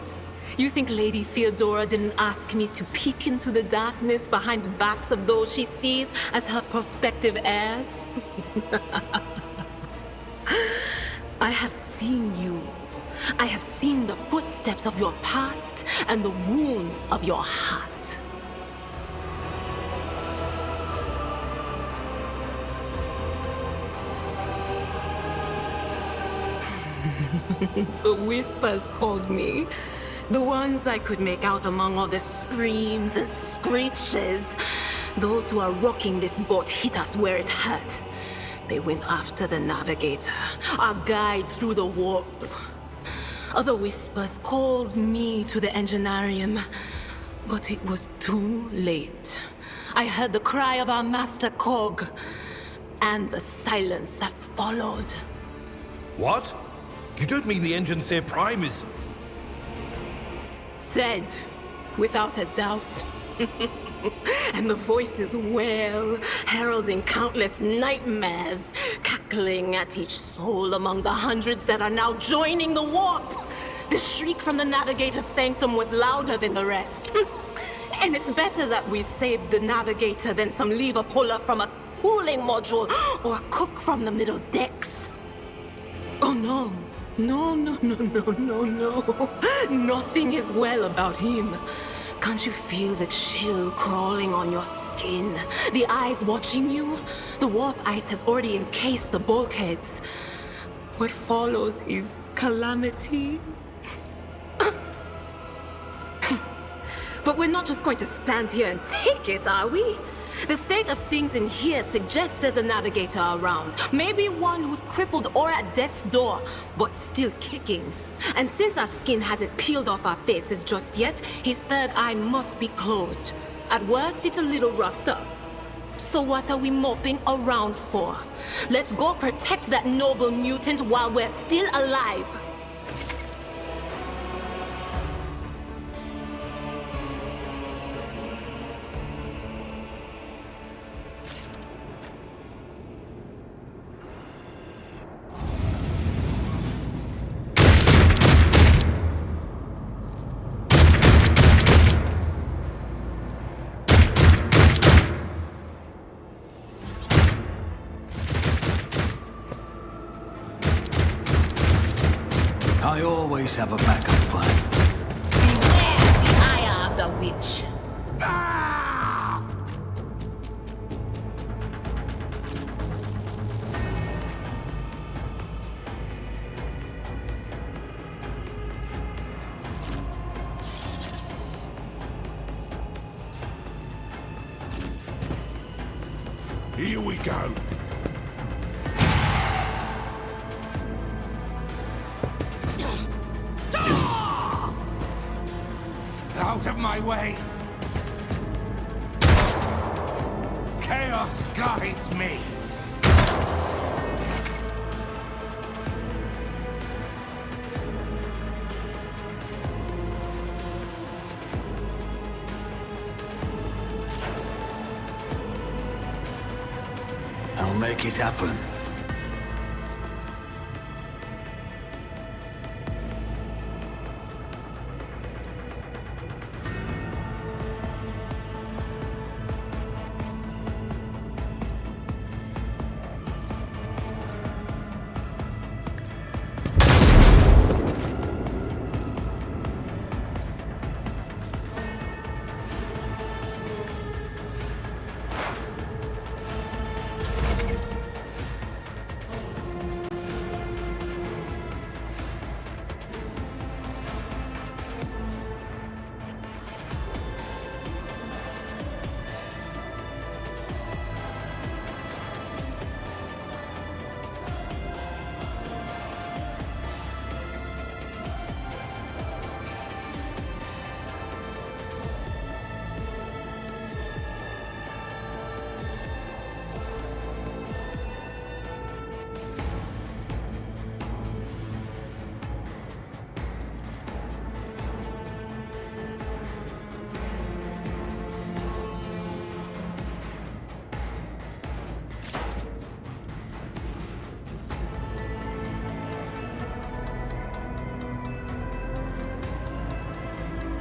[SPEAKER 13] You think Lady Theodora didn't ask me to peek into the darkness behind the backs of those she sees as her prospective heirs? I have seen you. I have seen the footsteps of your past and the wounds of your heart. The whispers called me. The ones I could make out among all the screams and screeches. Those who are rocking this boat hit us where it hurt. They went after the navigator, our guide through the warp. Other whispers called me to the enginarium, but it was too late. I heard the cry of our master Cog, and the silence that followed.
[SPEAKER 4] What? You don't mean the Engineer Prime is...
[SPEAKER 13] Said, without a doubt. And the voices wail, heralding countless nightmares, cackling at each soul among the hundreds that are now joining the warp. The shriek from the Navigator's sanctum was louder than the rest. And it's better that we saved the Navigator than some lever puller from a cooling module or a cook from the middle decks. Oh no. No. Nothing is well about him. Can't you feel the chill crawling on your skin? The eyes watching you? The warp ice has already encased the bulkheads. What follows is calamity. But we're not just going to stand here and take it, are we? The state of things in here suggests there's a navigator around. Maybe one who's crippled or at death's door, but still kicking. And since our skin hasn't peeled off our faces just yet, his third eye must be closed. At worst, it's a little roughed up. So what are we moping around for? Let's go protect that noble mutant while we're still alive.
[SPEAKER 1] I always have a backup plan.
[SPEAKER 13] Beware the eye of the witch.
[SPEAKER 7] Here we go. Out of my way! Chaos guides me!
[SPEAKER 1] I'll make it happen.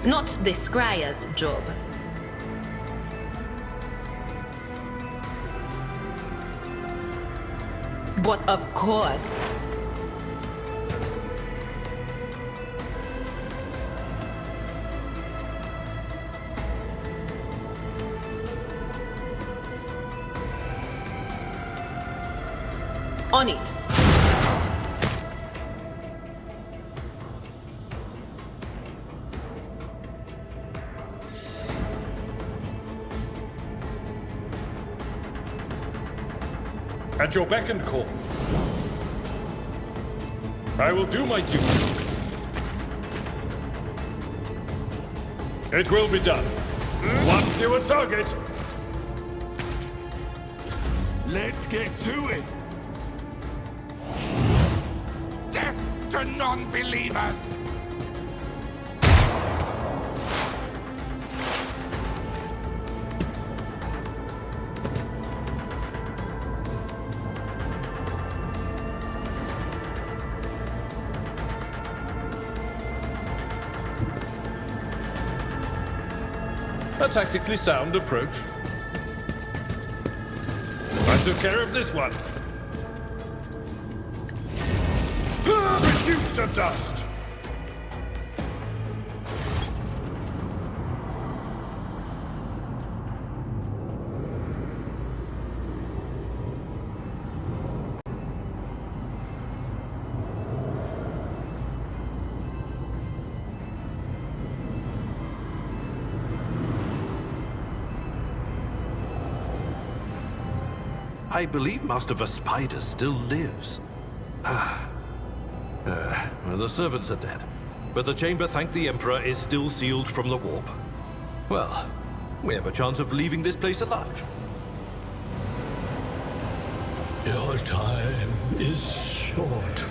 [SPEAKER 13] Not the scryer's job. But of course. On it.
[SPEAKER 4] At your beck and call. I will do my duty. It will be done. One fewer target.
[SPEAKER 7] Let's get to it! Death to non-believers!
[SPEAKER 4] A tactically sound approach. I took care of this one. Reduced to dust.
[SPEAKER 15] I believe Master Vespider still lives. The servants are dead, but the chamber, thank the Emperor, is still sealed from the warp. Well, we have a chance of leaving this place alive.
[SPEAKER 7] Your time is short.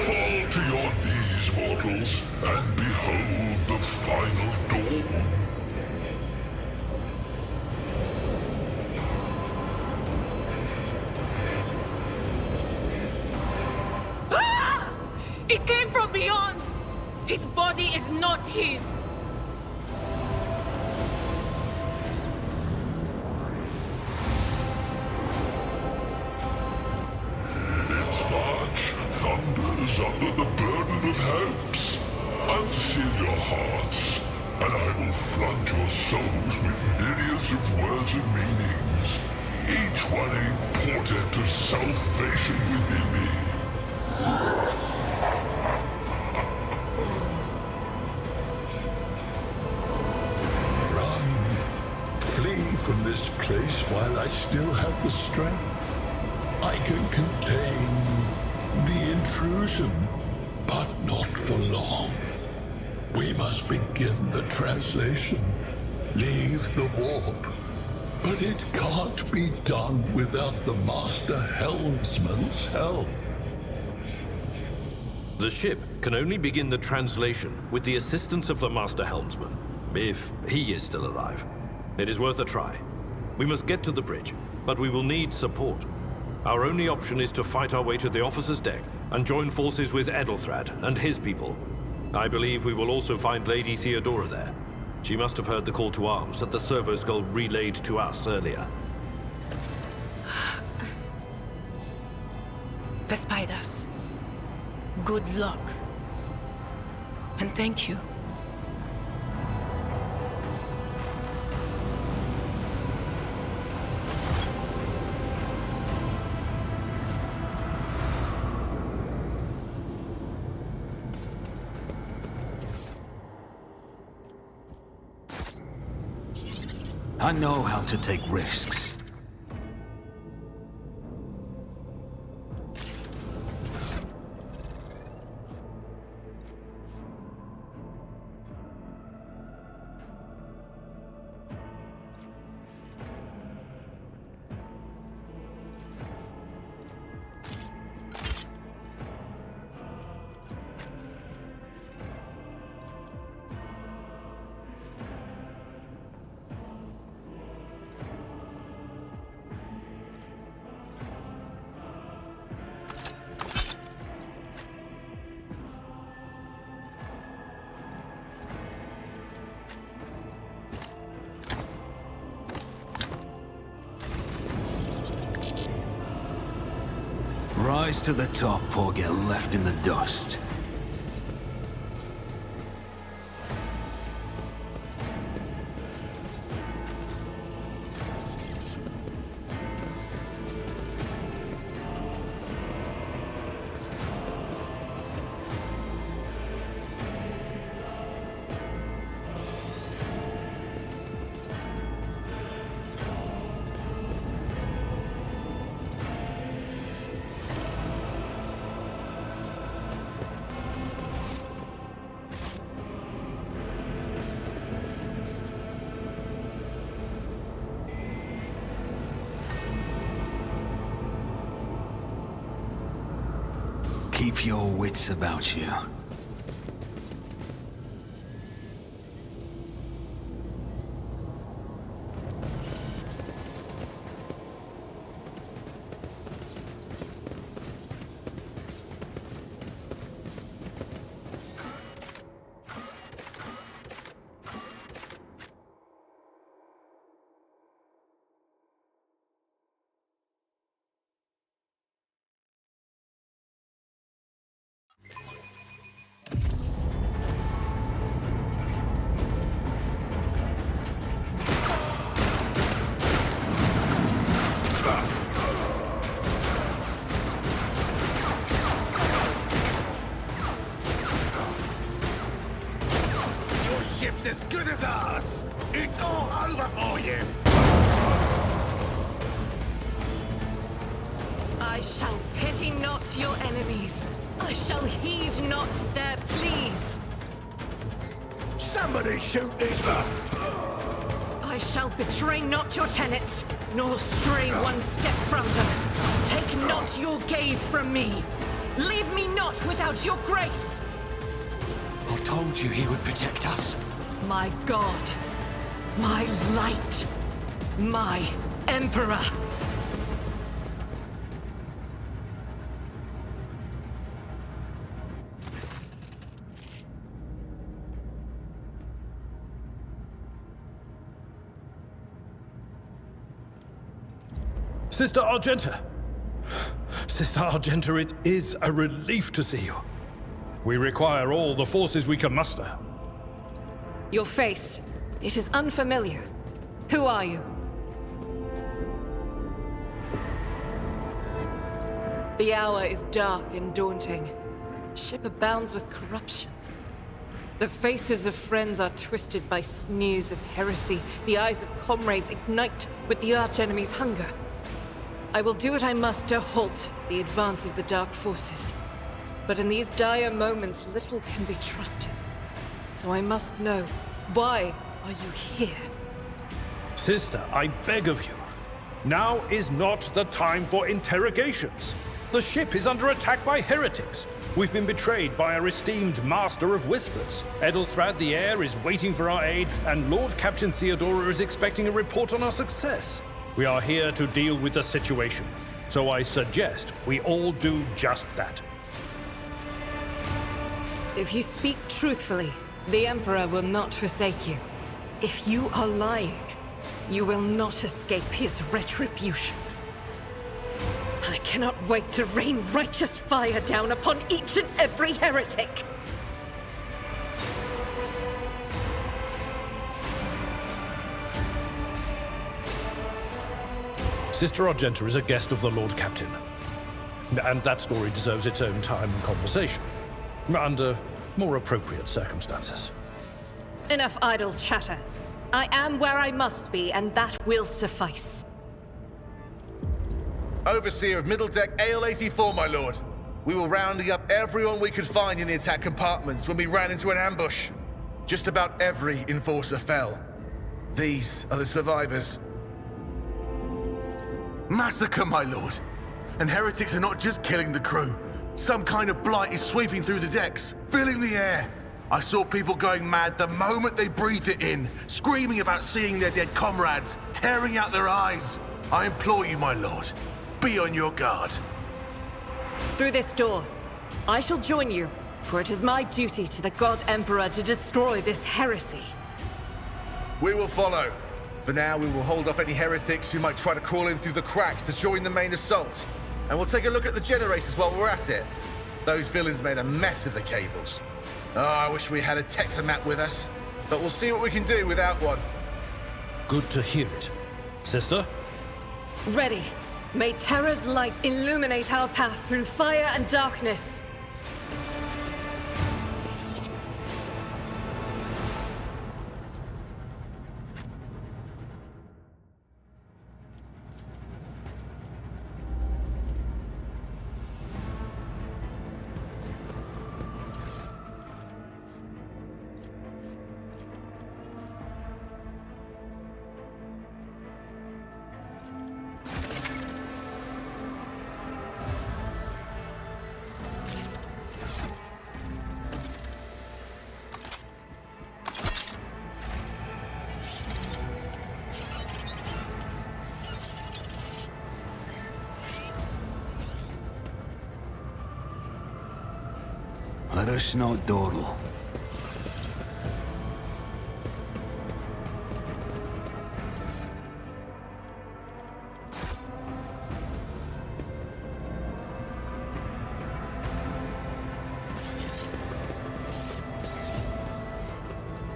[SPEAKER 7] Fall to your knees, mortals, and behold the final dawn.
[SPEAKER 13] It came from beyond! His body is not his!
[SPEAKER 7] Its march thunders under the burden of hopes. Unseal your hearts, and I will flood your souls with myriads of words and meanings, each one a portent of salvation within me. Flee from this place while I still have the strength. I can contain the intrusion, but not for long. We must begin the translation. Leave the warp. But it can't be done without the Master Helmsman's help.
[SPEAKER 15] The ship can only begin the translation with the assistance of the Master Helmsman, if he is still alive. It is worth a try. We must get to the bridge, but we will need support. Our only option is to fight our way to the officer's deck and join forces with Edelthrad and his people. I believe we will also find Lady Theodora there. She must have heard the call to arms that the servo skull relayed to us earlier.
[SPEAKER 13] The spiders. Good luck. And thank you.
[SPEAKER 1] I know how to take risks. Rise to the top or get left in the dust. Keep your wits about you.
[SPEAKER 7] Ship's as good as ours! It's all over for you!
[SPEAKER 10] I
[SPEAKER 16] I shall pity not your enemies. I shall heed not their pleas.
[SPEAKER 7] Somebody shoot these men!
[SPEAKER 16] I shall betray not your tenets, nor stray one step from them. Take not your gaze from me. Leave me not without your grace.
[SPEAKER 5] I told you he would protect us.
[SPEAKER 16] My God, my light, my Emperor.
[SPEAKER 4] Sister Argenta! Sister Argenta, it is a relief to see you. We require all the forces we can muster.
[SPEAKER 16] Your face, it is unfamiliar. Who are you? The hour is dark and daunting. Ship abounds with corruption. The faces of friends are twisted by sneers of heresy. The eyes of comrades ignite with the archenemy's hunger. I will do what I must to halt the advance of the dark forces. But in these dire moments, little can be trusted. So I must know, why are you here?
[SPEAKER 4] Sister, I beg of you. Now is not the time for interrogations. The ship is under attack by heretics. We've been betrayed by our esteemed Master of Whispers. Edelthrad the Heir is waiting for our aid, and Lord Captain Theodora is expecting a report on our success. We are here to deal with the situation, so I suggest we all do just that.
[SPEAKER 16] If you speak truthfully, the Emperor will not forsake you. If you are lying, you will not escape his retribution. I cannot wait to rain righteous fire down upon each and every heretic!
[SPEAKER 4] Sister Argenta is a guest of the Lord Captain. And that story deserves its own time and conversation. Under more appropriate circumstances.
[SPEAKER 16] Enough idle chatter. I am where I must be, and that will suffice.
[SPEAKER 17] Overseer of Middle Deck AL-84, my lord. We were rounding up everyone we could find in the attack compartments when we ran into an ambush. Just about every enforcer fell. These are the survivors. Massacre, my lord. And heretics are not just killing the crew. Some kind of blight is sweeping through the decks, filling the air. I saw people going mad the moment they breathed it in, screaming about seeing their dead comrades, tearing out their eyes. I implore you, my lord, be on your guard.
[SPEAKER 16] Through this door, I shall join you, for it is my duty to the God Emperor to destroy this heresy.
[SPEAKER 17] We will follow. For now, we will hold off any heretics who might try to crawl in through the cracks to join the main assault. And we'll take a look at the generators while we're at it. Those villains made a mess of the cables. Oh, I wish we had a Tectomat with us. But we'll see what we can do without one.
[SPEAKER 4] Good to hear it. Sister?
[SPEAKER 16] Ready. May Terra's light illuminate our path through fire and darkness.
[SPEAKER 1] Let us not dawdle.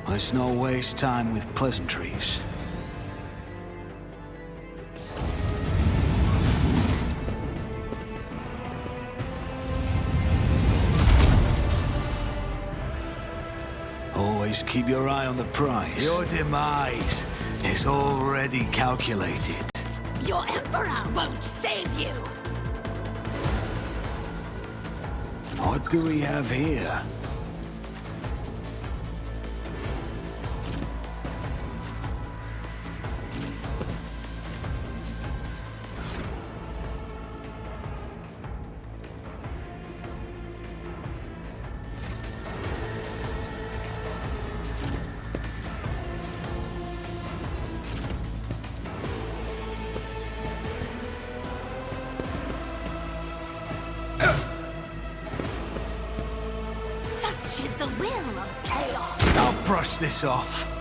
[SPEAKER 1] Let's not waste time with pleasantries. Always keep your eye on the prize. Your demise is already calculated.
[SPEAKER 8] Your Emperor won't save you!
[SPEAKER 1] What do we have here?
[SPEAKER 3] Such is the will of chaos.
[SPEAKER 1] I'll brush this off.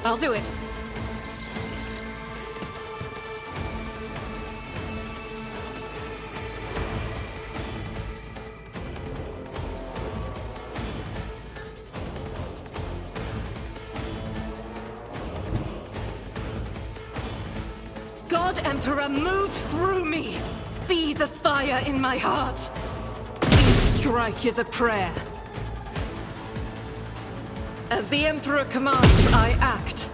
[SPEAKER 16] I'll do it. God Emperor, move through me! Be the fire in my heart! Each strike is a prayer. As the Emperor commands, I act.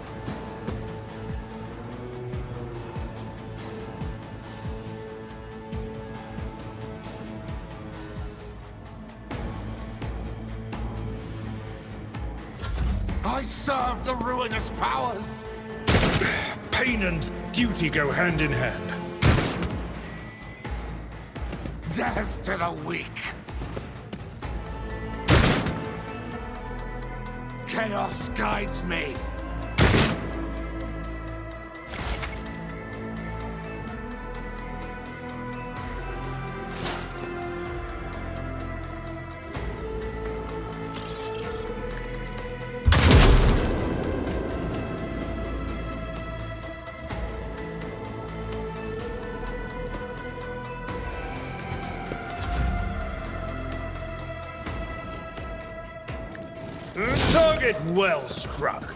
[SPEAKER 17] I serve the ruinous powers!
[SPEAKER 4] Pain and duty go hand in hand.
[SPEAKER 17] Death to the weak! Chaos guides me!
[SPEAKER 4] Target well struck.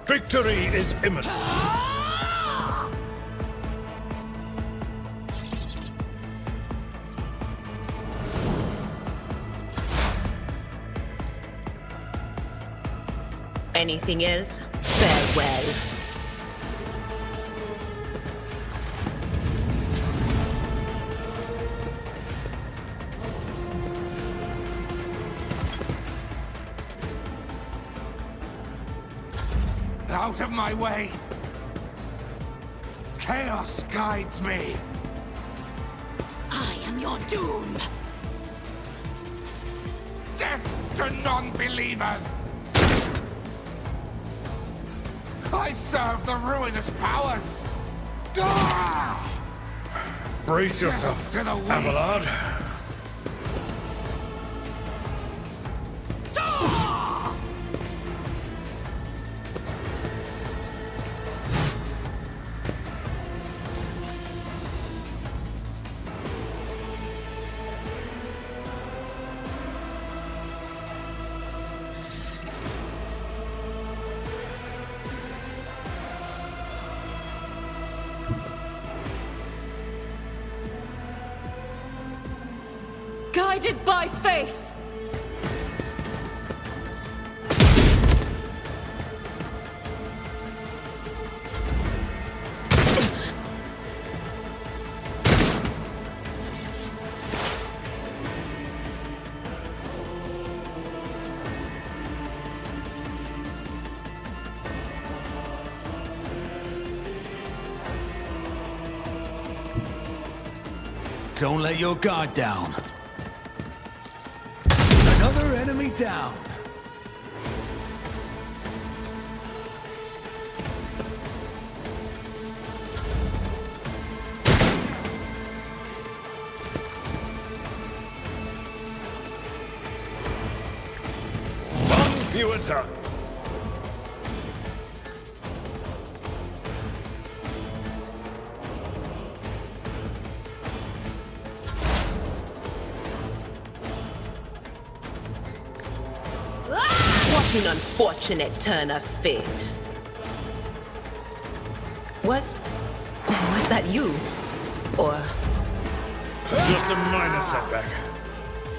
[SPEAKER 4] Victory is imminent.
[SPEAKER 18] Anything else? Farewell.
[SPEAKER 17] Out of my way! Chaos guides me!
[SPEAKER 3] I am your doom.
[SPEAKER 17] Death to non-believers! I serve the ruinous powers! Ah!
[SPEAKER 4] Brace yourself,
[SPEAKER 17] Death to the weak.
[SPEAKER 4] Abelard.
[SPEAKER 16] Guided by faith!
[SPEAKER 1] Don't let your guard down. Another enemy down.
[SPEAKER 15] You were done.
[SPEAKER 18] What an unfortunate turn of fate. Was that you? Or...
[SPEAKER 15] Just a minor setback.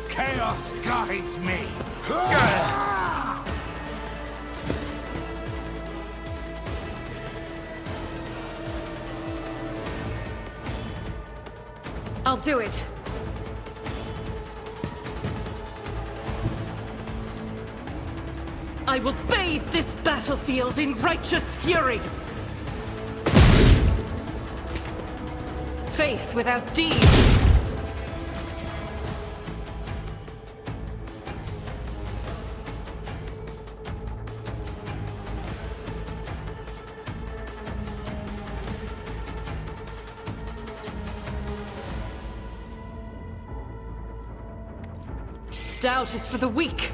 [SPEAKER 1] Chaos guides me.
[SPEAKER 16] I'll do it. I will bathe this battlefield in righteous fury. Faith without deed. Doubt is for the weak.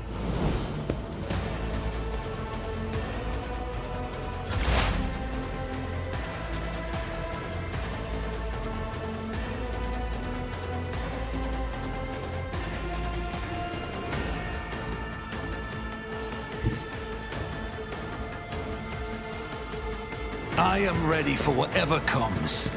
[SPEAKER 1] I am ready for whatever comes.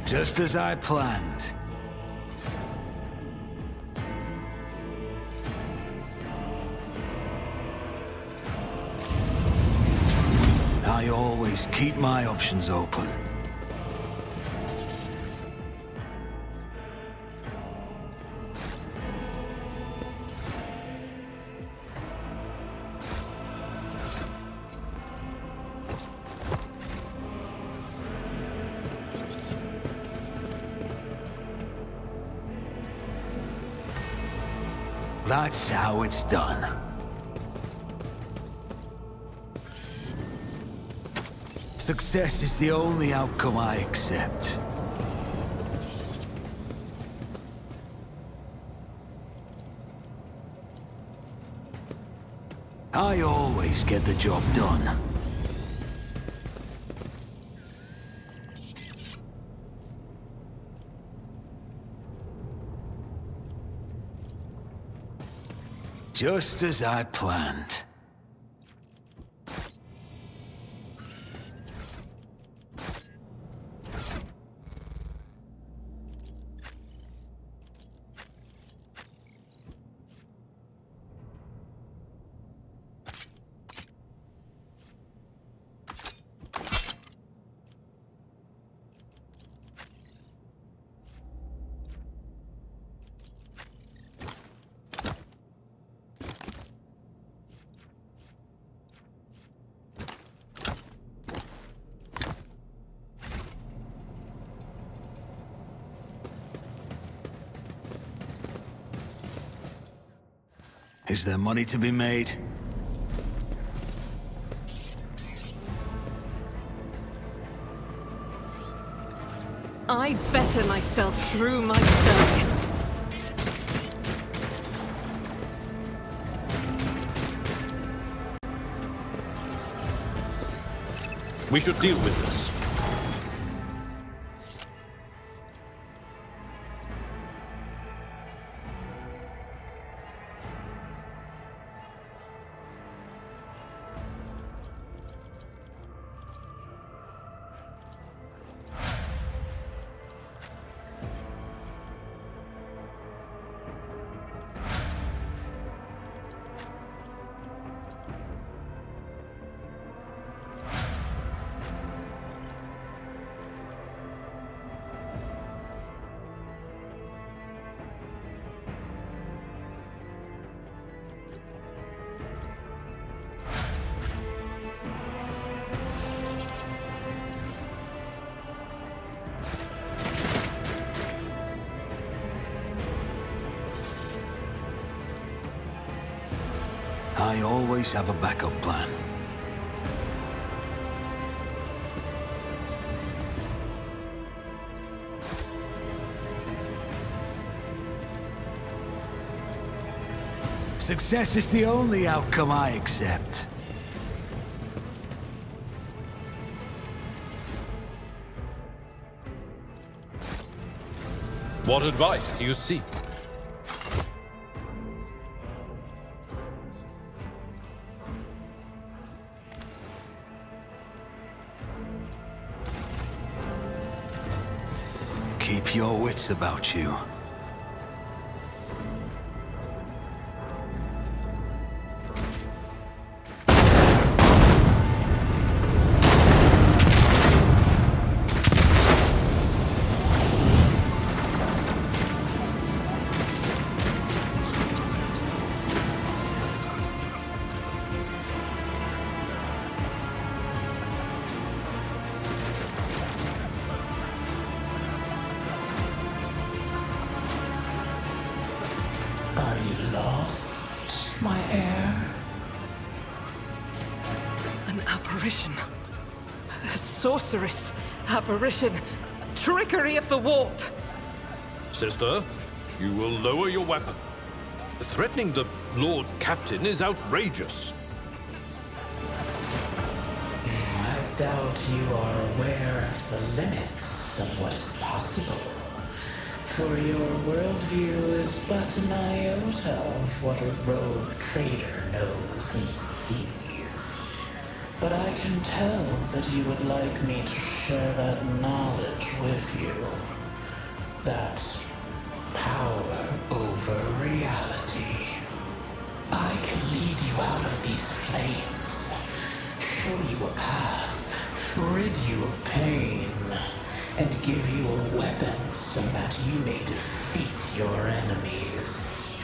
[SPEAKER 1] Just as I planned. I always keep my options open. That's how it's done. Success is the only outcome I accept. I always get the job done. Just as I planned. Is there money to be made?
[SPEAKER 16] better myself through my service.
[SPEAKER 15] We should deal with this.
[SPEAKER 1] I always have a backup plan. Success is the only outcome I accept.
[SPEAKER 15] What advice do you seek?
[SPEAKER 1] Keep your wits about you. Are you lost, my heir?
[SPEAKER 16] An apparition. A sorceress. Apparition. Trickery of the warp.
[SPEAKER 15] Sister, you will lower your weapon. Threatening the Lord Captain is outrageous.
[SPEAKER 1] I doubt you are aware of the limits of what is possible. For your worldview is but an iota of what a rogue trader knows and sees. But I can tell that you would like me to share that knowledge with you. That power over reality. I can lead you out of these flames, show you a path, rid you of pain, and give you a weapon so that you may defeat your enemies.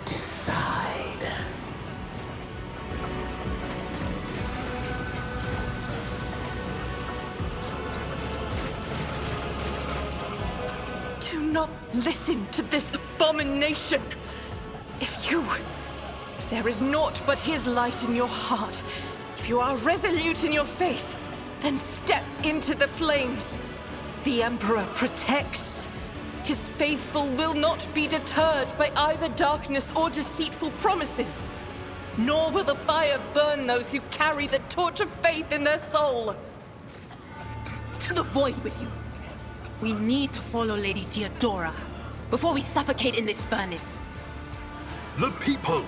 [SPEAKER 1] Decide.
[SPEAKER 16] Do not listen to this abomination. If there is naught but his light in your heart, if you are resolute in your faith, then step into the flames. The Emperor protects. His faithful will not be deterred by either darkness or deceitful promises. Nor will the fire burn those who carry the torch of faith in their soul.
[SPEAKER 13] To the void with you. We need to follow Lady Theodora before we suffocate in this furnace.
[SPEAKER 15] The people!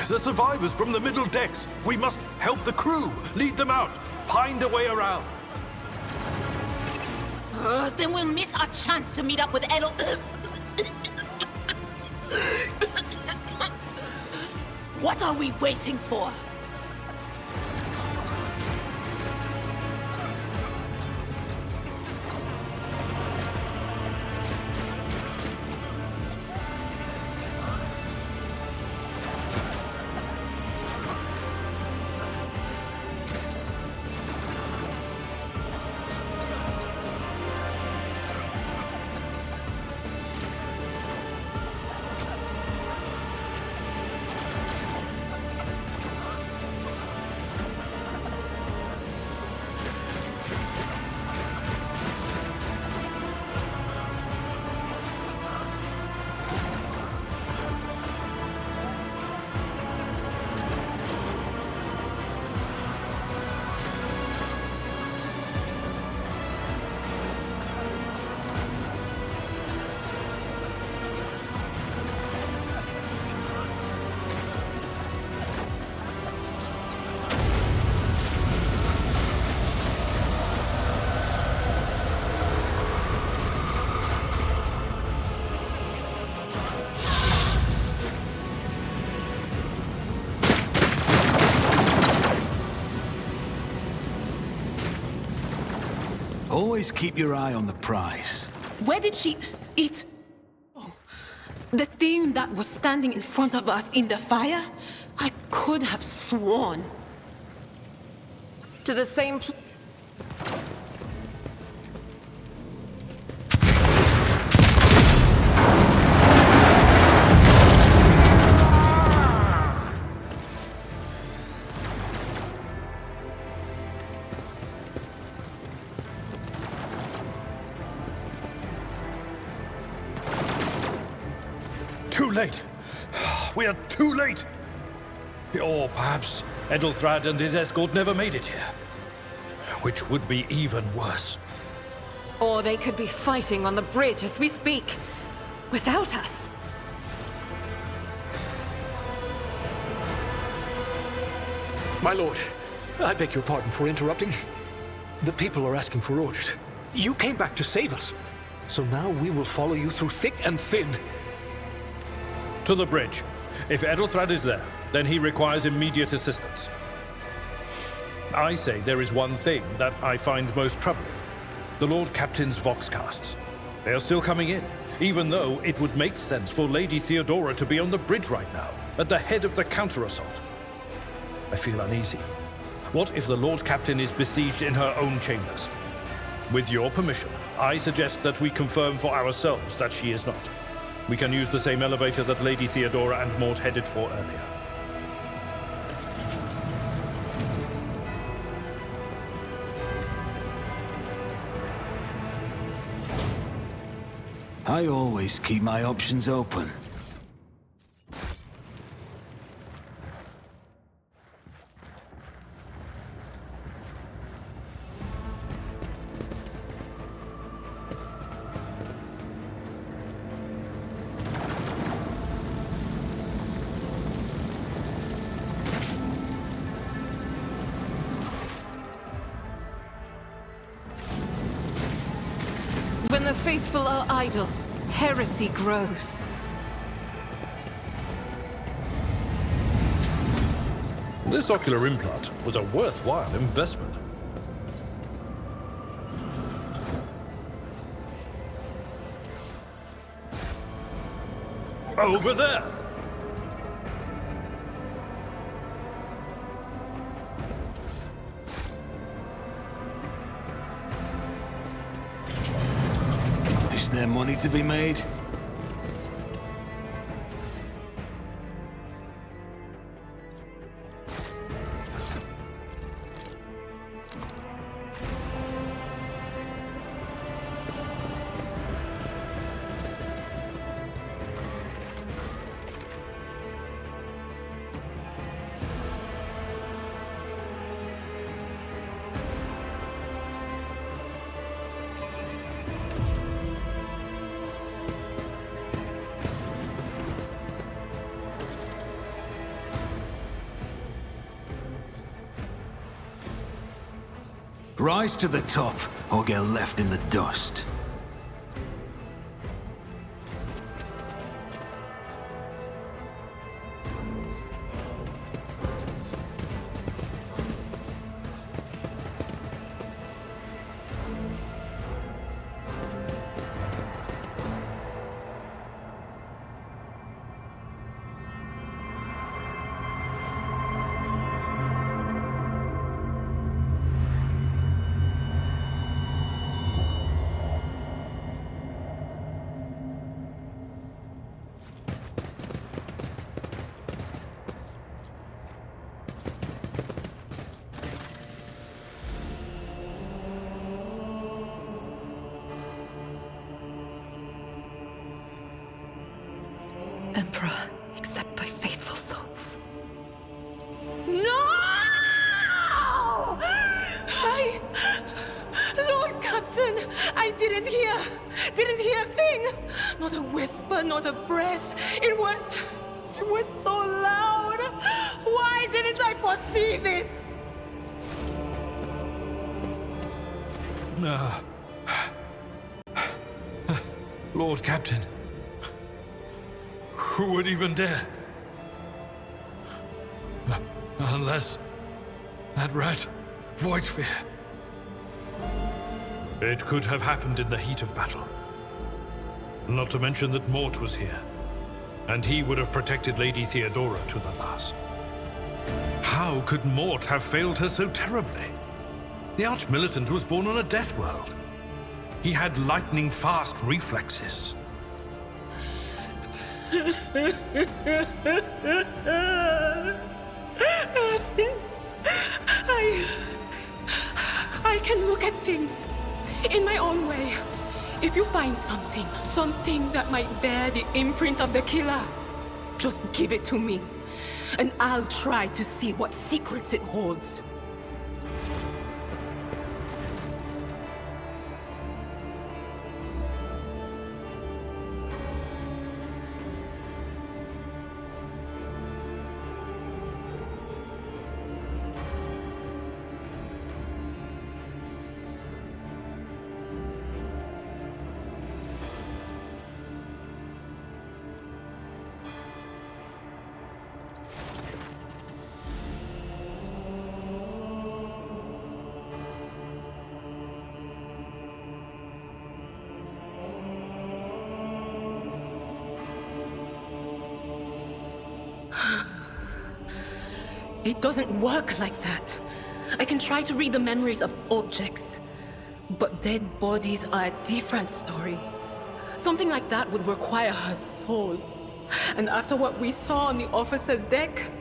[SPEAKER 15] The survivors from the middle decks! We must help the crew! Lead them out! Find a way around!
[SPEAKER 13] Then we'll miss our chance to meet up with Elo. What are we waiting for?
[SPEAKER 19] Always keep your eye on the prize.
[SPEAKER 13] Where did she... It... Oh, the thing that was standing in front of us in the fire? I could have sworn.
[SPEAKER 16] To the same...
[SPEAKER 4] Too late. We are too late. Or perhaps Edelthrad and his escort never made it here. Which would be even worse.
[SPEAKER 16] Or they could be fighting on the bridge as we speak. Without us.
[SPEAKER 20] My lord, I beg your pardon for interrupting. The people are asking for orders. You came back to save us. So now we will follow you through thick and thin.
[SPEAKER 4] To the bridge. If Edelthrad is there, then he requires immediate assistance. I say there is one thing that I find most troubling. The Lord Captain's Voxcasts. They are still coming in, even though it would make sense for Lady Theodora to be on the bridge right now, at the head of the counter-assault. I feel uneasy. What if the Lord Captain is besieged in her own chambers? With your permission, I suggest that we confirm for ourselves that she is not. We can use the same elevator that Lady Theodora and Mort headed for earlier.
[SPEAKER 19] I always keep my options open.
[SPEAKER 16] When the faithful are idle, heresy grows.
[SPEAKER 4] This ocular implant was a worthwhile investment. Over there!
[SPEAKER 19] Is there money to be made? Rise to the top, or get left in the dust.
[SPEAKER 16] Emperor, accept thy faithful souls.
[SPEAKER 13] No! Lord Captain, I didn't hear a thing. Not a whisper, not a breath. It was so loud. Why didn't I foresee this?
[SPEAKER 4] Lord Captain. Who would even dare? Unless that rat, Voidsphere. It could have happened in the heat of battle. Not to mention that Mort was here, and he would have protected Lady Theodora to the last. How could Mort have failed her so terribly? The Arch-Militant was born on a death world. He had lightning-fast reflexes.
[SPEAKER 13] I can look at things in my own way. If you find something that might bear the imprint of the killer, just give it to me, and I'll try to see what secrets it holds. It doesn't work like that. I can try to read the memories of objects, but dead bodies are a different story. Something like that would require her soul. And after what we saw on the officer's deck,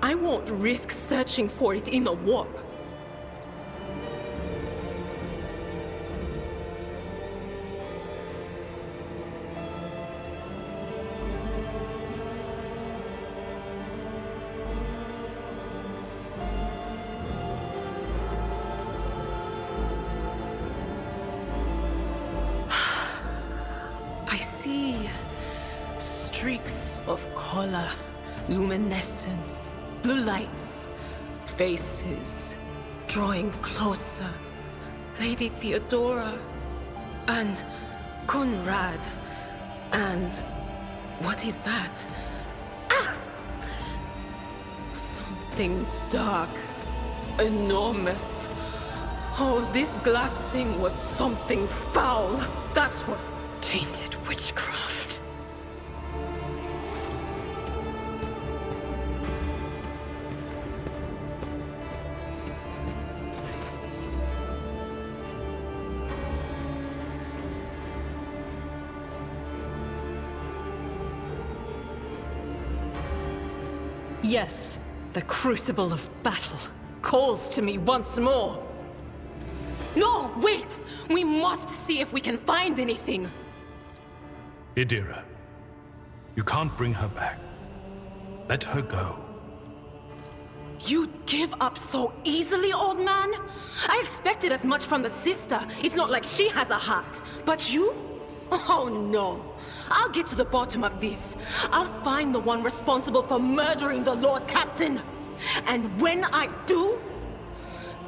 [SPEAKER 13] I won't risk searching for it in a warp. Streaks of color, luminescence, blue lights, faces, drawing closer. Lady Theodora, and Conrad, and what is that? Ah! Something dark, enormous. Oh, this glass thing was something foul. That's what tainted witchcraft. Yes, the crucible of battle calls to me once more. No, wait! We must see if we can find anything.
[SPEAKER 4] Idira, you can't bring her back. Let her go.
[SPEAKER 13] You'd give up so easily, old man? I expected as much from the sister. It's not like she has a heart. But you? Oh no. I'll get to the bottom of this. I'll find the one responsible for murdering the Lord Captain. And when I do,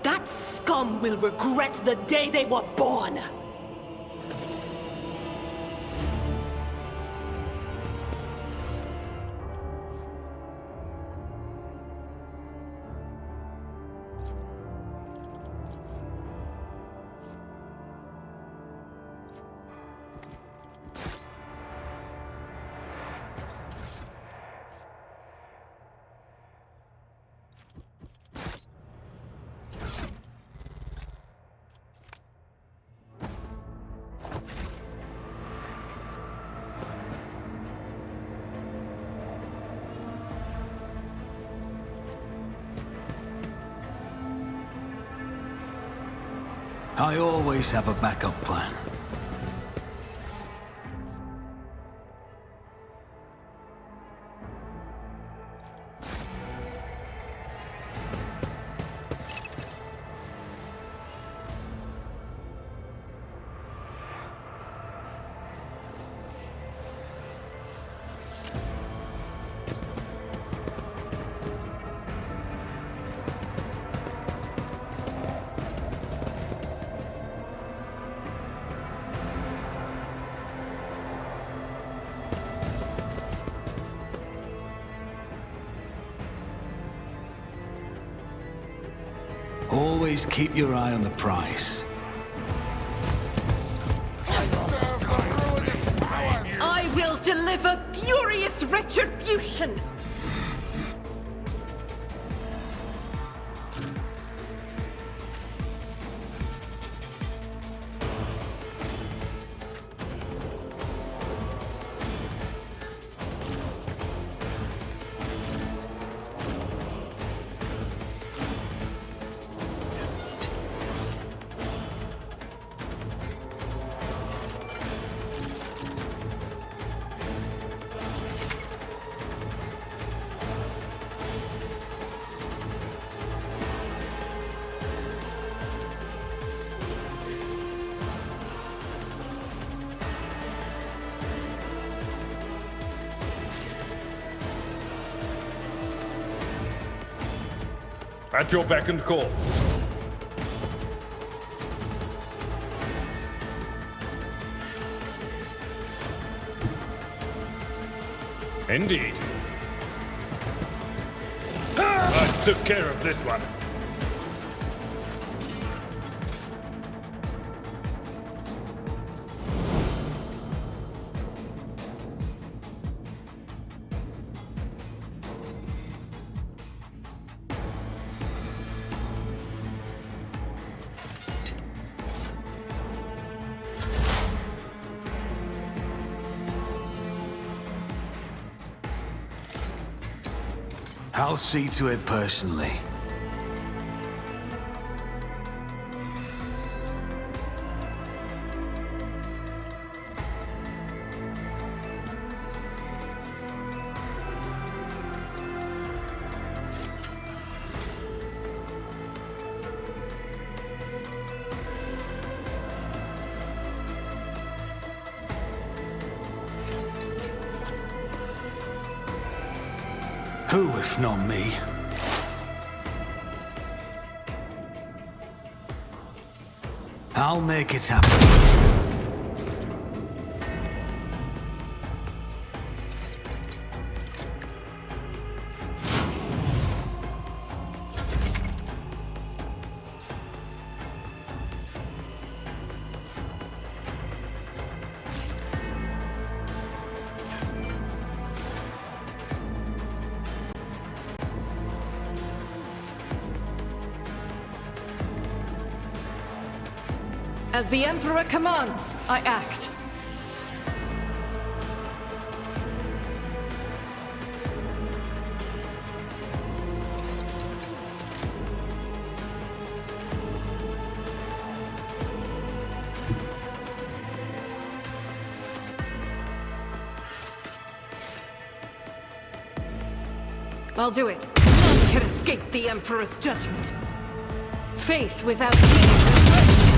[SPEAKER 13] that scum will regret the day they were born.
[SPEAKER 19] I always have a backup plan. Always keep your eye on the prize.
[SPEAKER 16] will deliver furious retribution!
[SPEAKER 4] At your beck and call. Indeed. I took care of this one.
[SPEAKER 19] I'll see to it personally. Who, if not me? I'll make it happen.
[SPEAKER 16] As the Emperor commands, I act. I'll do it. None can escape the Emperor's judgment. Faith without deeds is worthless.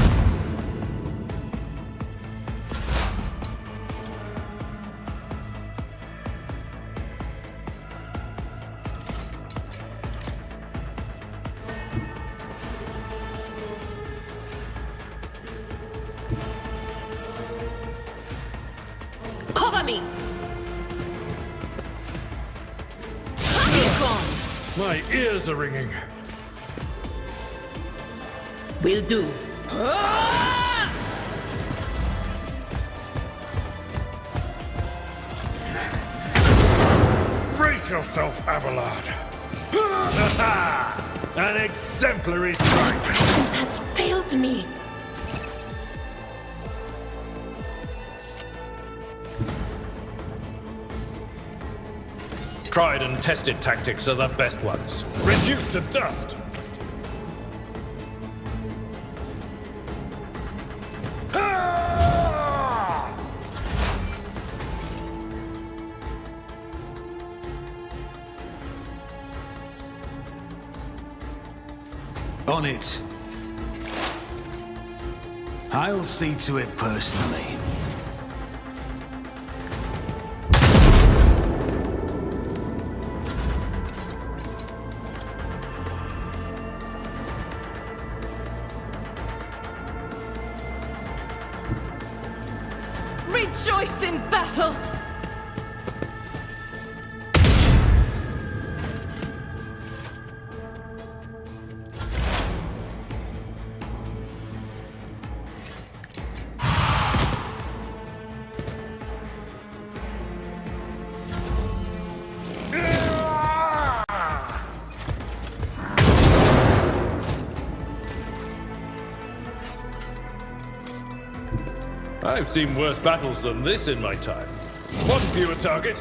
[SPEAKER 18] Cover me!
[SPEAKER 4] My ears are ringing.
[SPEAKER 18] Will do.
[SPEAKER 4] Brace yourself, Abelard. An exemplary strike.
[SPEAKER 18] This has failed me.
[SPEAKER 4] Tried and tested tactics are the best ones. Reduced to dust.
[SPEAKER 19] On it. I'll see to it personally.
[SPEAKER 16] Rejoice in battle!
[SPEAKER 15] I've seen worse battles than this in my time. One fewer target.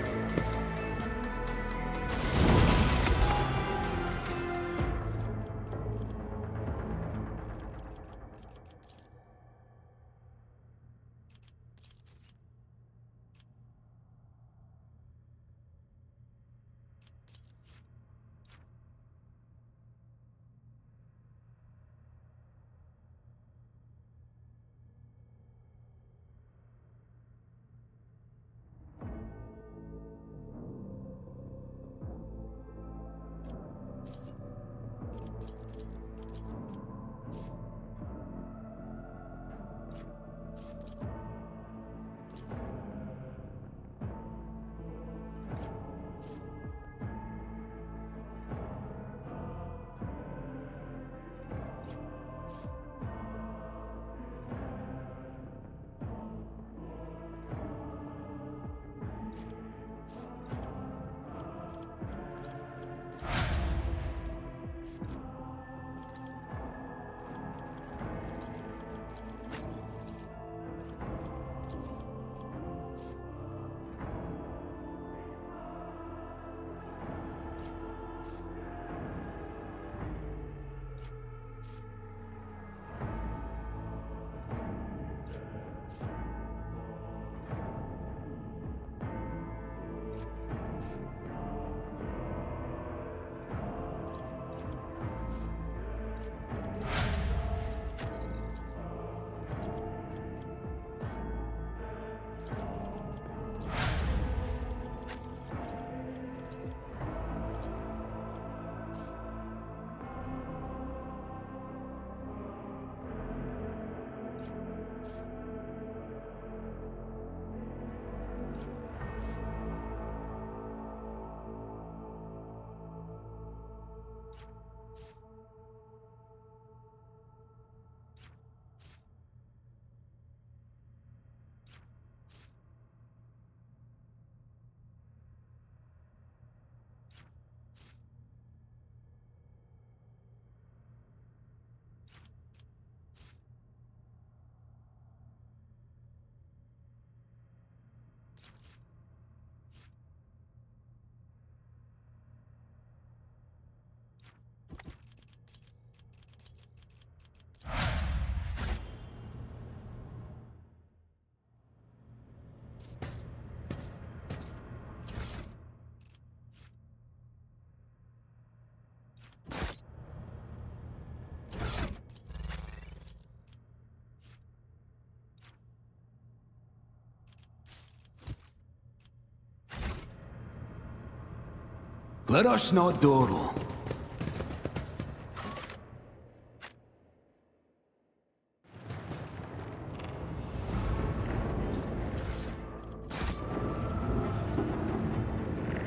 [SPEAKER 19] Let us not dawdle.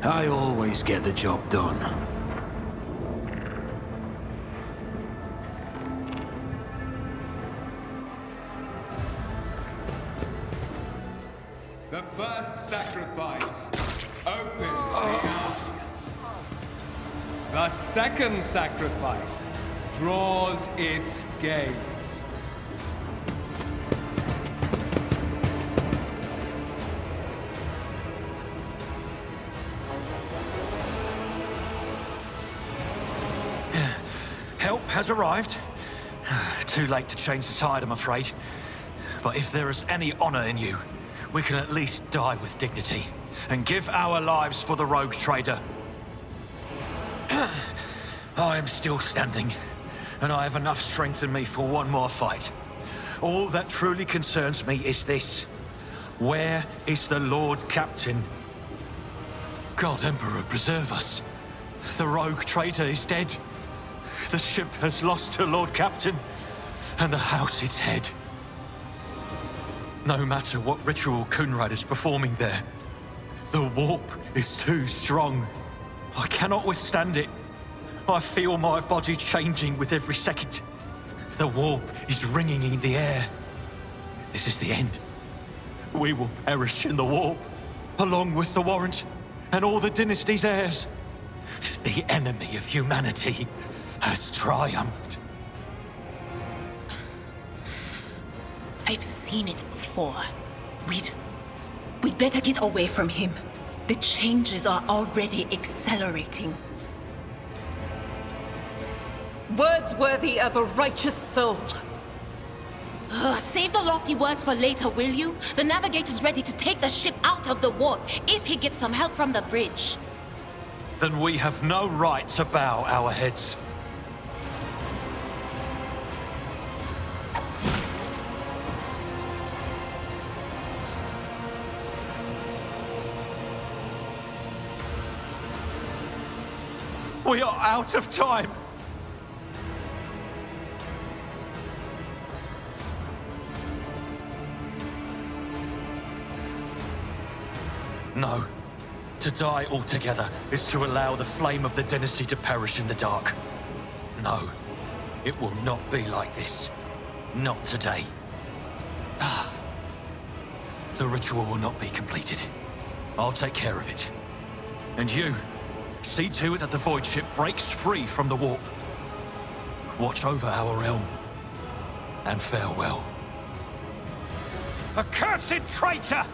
[SPEAKER 19] I always get the job done.
[SPEAKER 21] The first sacrifice opens the eye. The second sacrifice draws its gaze.
[SPEAKER 5] Help has arrived. Too late to change the tide, I'm afraid. But if there is any honor in you, we can at least die with dignity and give our lives for the rogue trader. I am still standing, and I have enough strength in me for one more fight. All that truly concerns me is this. Where is the Lord Captain? God Emperor preserve us. The rogue traitor is dead. The ship has lost her Lord Captain, and the house its head. No matter what ritual Kunrad is performing there, the warp is too strong. I cannot withstand it. I feel my body changing with every second. The warp is ringing in the air. This is the end. We will perish in the warp, along with the Warrant and all the dynasty's heirs. The enemy of humanity has triumphed.
[SPEAKER 13] I've seen it before. before. We'd better get away from him. The changes are already accelerating.
[SPEAKER 16] Words worthy of a righteous soul.
[SPEAKER 13] Save the lofty words for later, will you? The navigator's ready to take the ship out of the warp if he gets some help from the bridge.
[SPEAKER 5] Then we have no right to bow our heads. We are out of time! No. To die altogether is to allow the flame of the dynasty to perish in the dark. No. It will not be like this. Not today. The ritual will not be completed. I'll take care of it. And you, see to it that the Void Ship breaks free from the warp. Watch over our realm. And farewell.
[SPEAKER 14] Accursed traitor!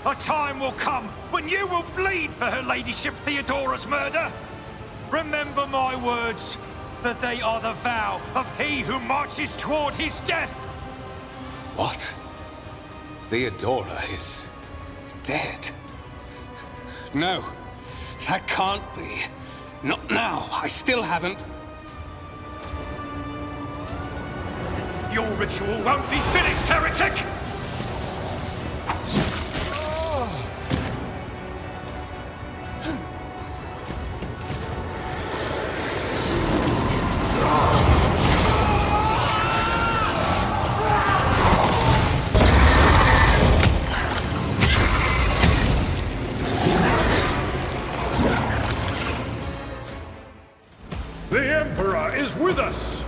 [SPEAKER 14] A time will come when you will bleed for her ladyship Theodora's murder. Remember my words, for they are the vow of he who marches toward his death.
[SPEAKER 2] What? Theodora is dead? No, that can't be. Not now. I still haven't.
[SPEAKER 14] Your ritual won't be finished, heretic!
[SPEAKER 4] The Emperor is with us!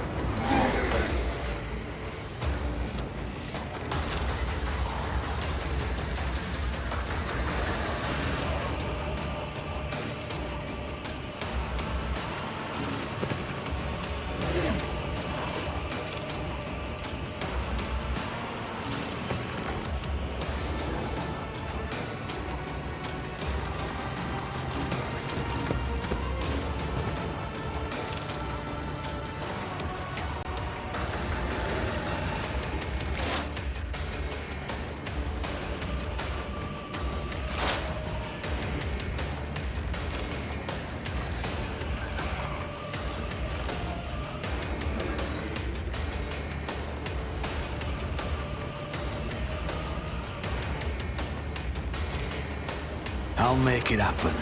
[SPEAKER 19] I'll make it happen.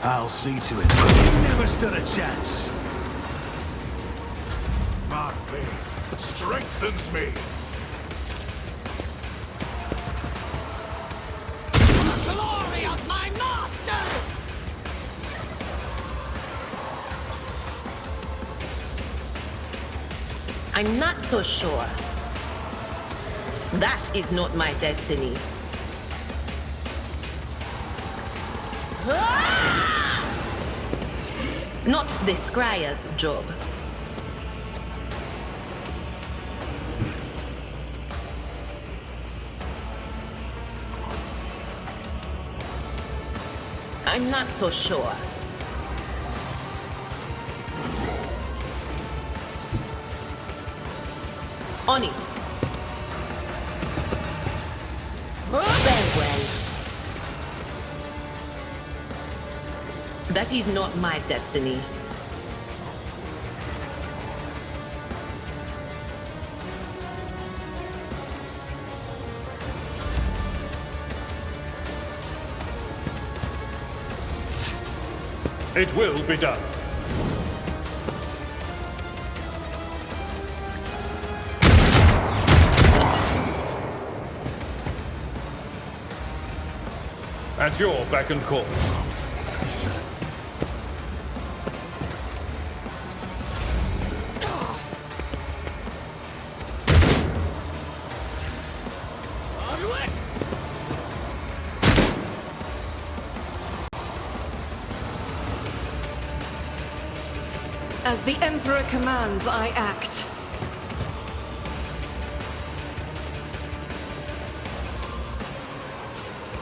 [SPEAKER 19] I'll see to it. You never stood a chance.
[SPEAKER 7] My faith strengthens me.
[SPEAKER 8] The glory of my masters!
[SPEAKER 18] I'm not so sure. That is not my destiny. Not the Scryer's job. I'm not so sure. On it. Very well. That is not my destiny.
[SPEAKER 4] It will be done. At your beck and call.
[SPEAKER 16] As the Emperor commands, I act.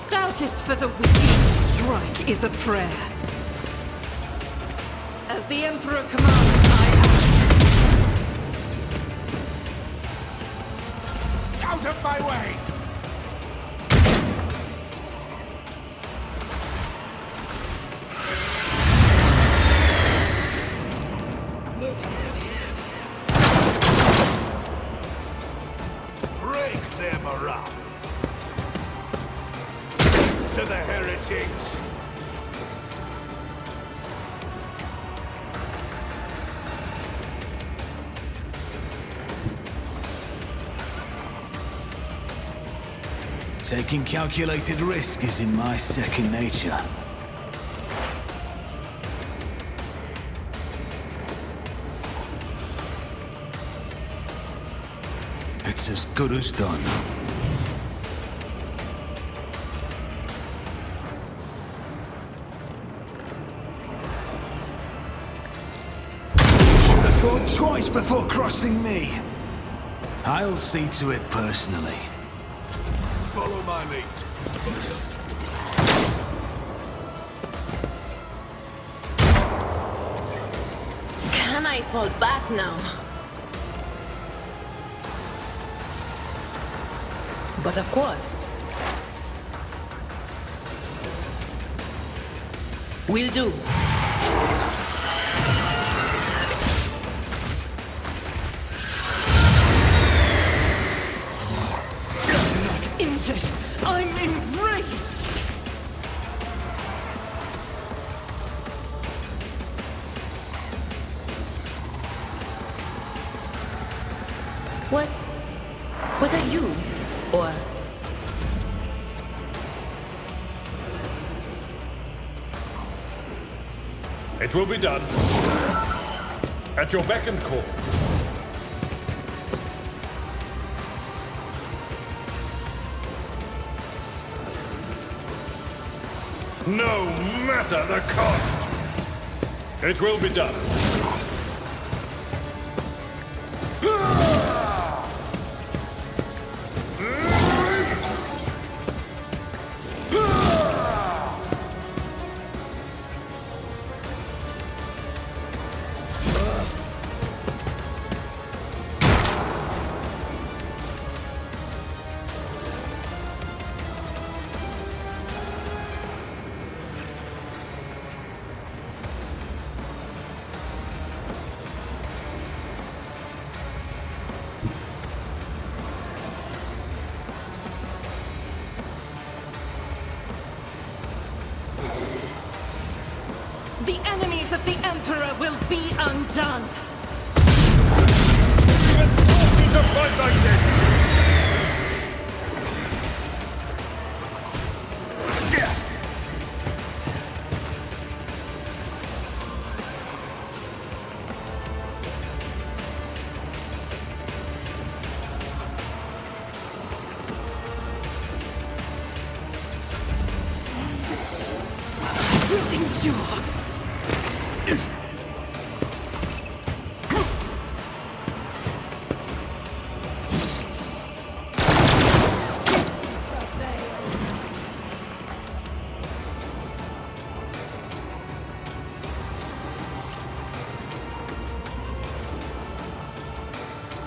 [SPEAKER 16] Doubt is for the weak. Each strike is a prayer. As the Emperor commands, I act.
[SPEAKER 14] Out of my way! Break their morale. To the heretics!
[SPEAKER 19] Taking calculated risk is in my second nature. It's as good as done. Should have thought twice before crossing me. I'll see to it personally.
[SPEAKER 14] Follow my lead.
[SPEAKER 18] Can I fall back now? But of course. Will do.
[SPEAKER 8] Injured. I'm enraged.
[SPEAKER 18] Was that you? Or...
[SPEAKER 4] It will be done. At your beck and call. No matter the cost. It will be done.
[SPEAKER 8] The enemies of the Emperor will be undone.
[SPEAKER 4] You to fight like this!
[SPEAKER 8] Will endure.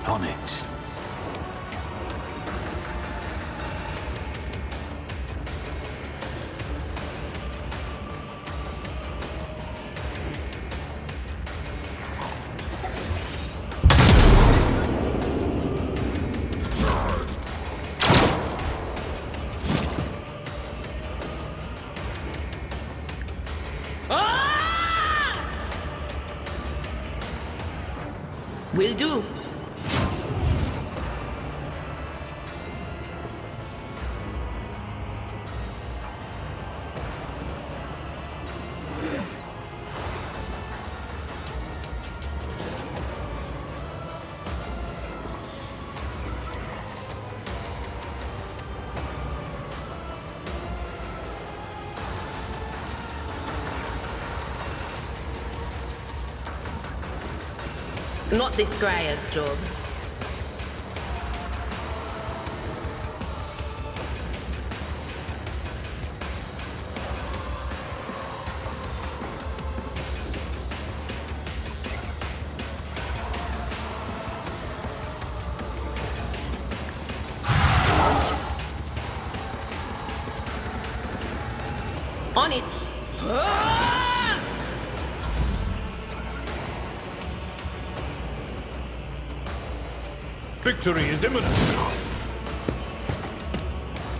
[SPEAKER 19] On it.
[SPEAKER 18] Will do. Not this Scryer's job. On it.
[SPEAKER 4] Victory is imminent.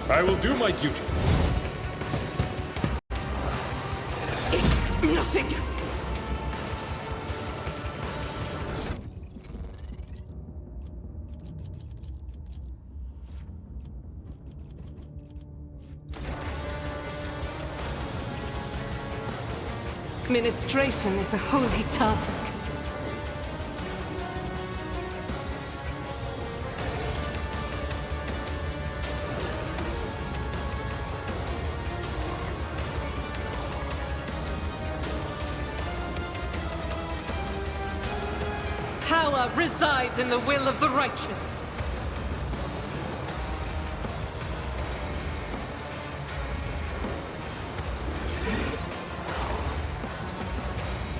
[SPEAKER 4] I will do my duty.
[SPEAKER 8] It's nothing. Administration is a holy task. Power resides in the will of the righteous.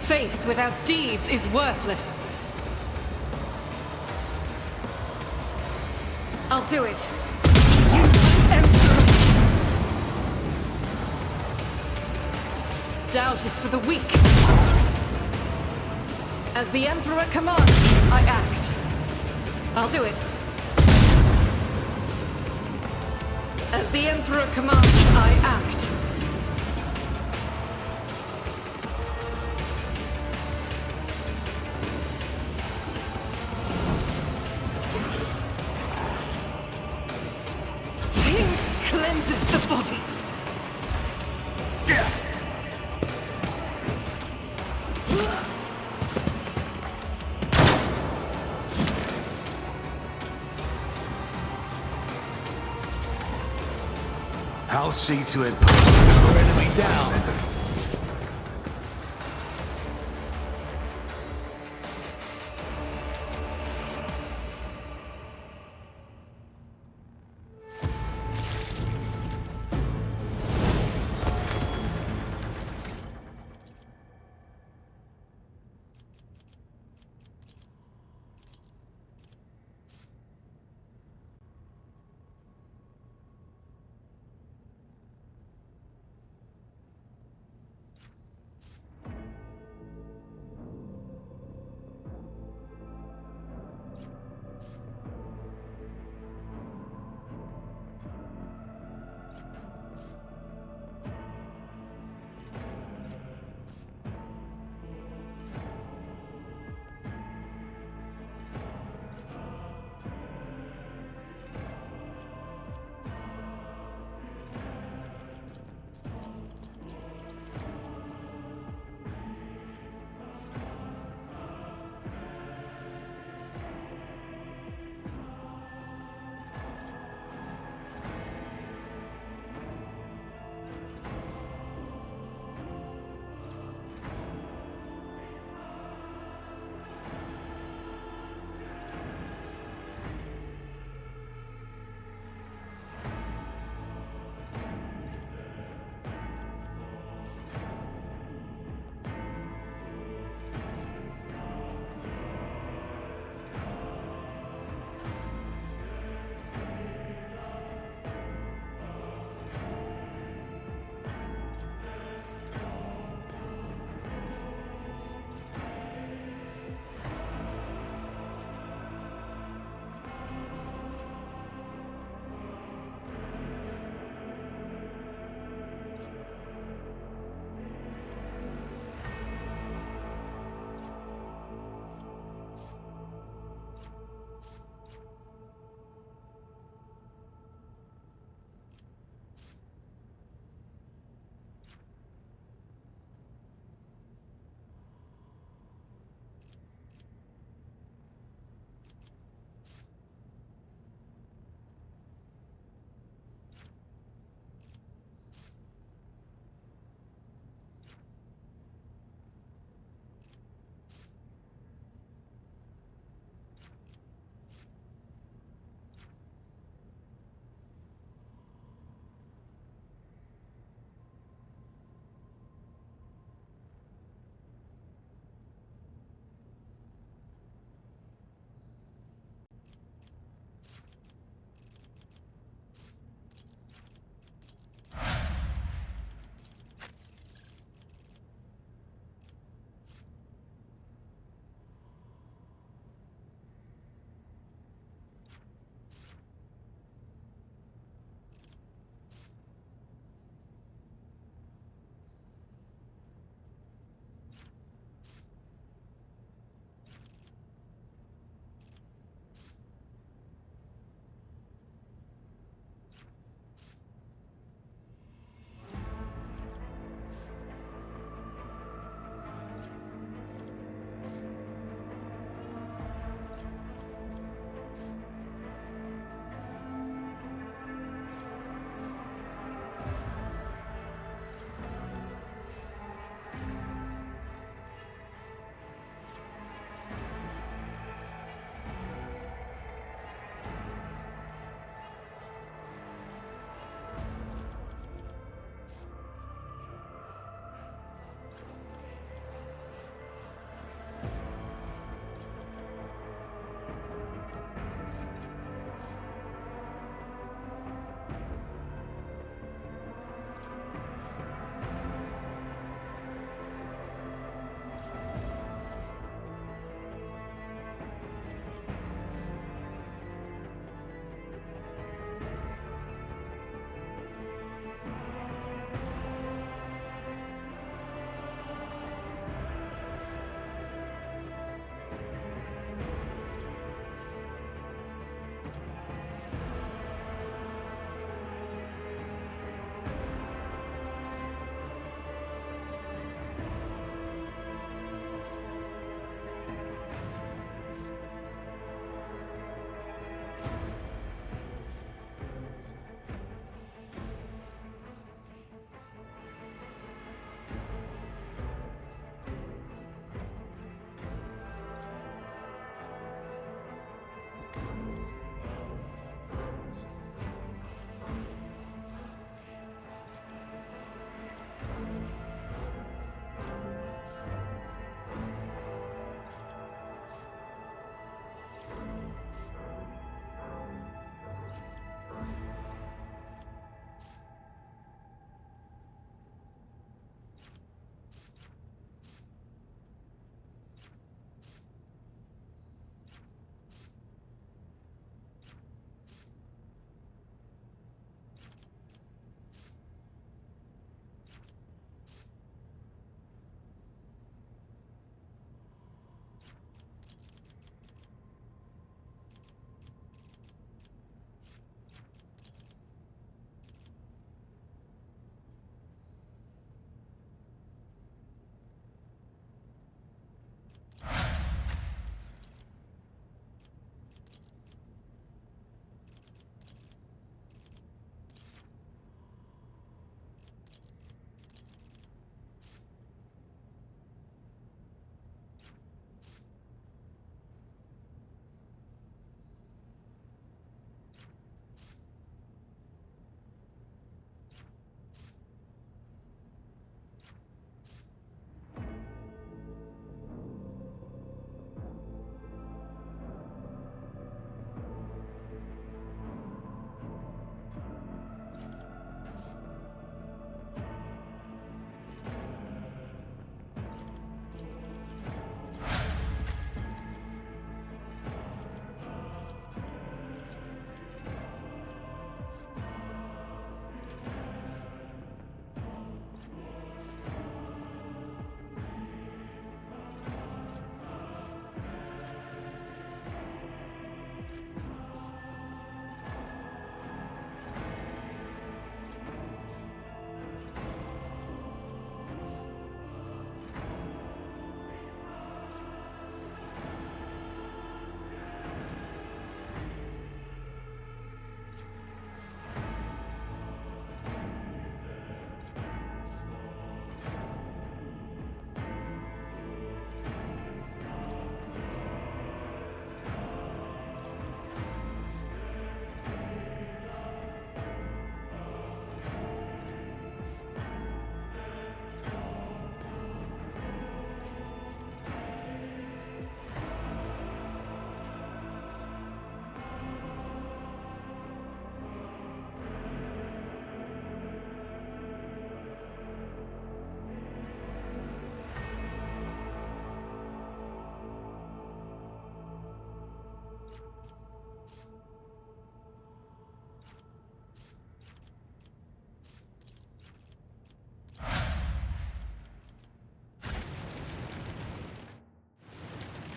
[SPEAKER 8] Faith without deeds is worthless. I'll do it. You Emperor! Doubt is for the weak. As the Emperor commands, I act. I'll do it. As the Emperor commands, I act. Cleanses the body.
[SPEAKER 19] I'll see to it. Your enemy down.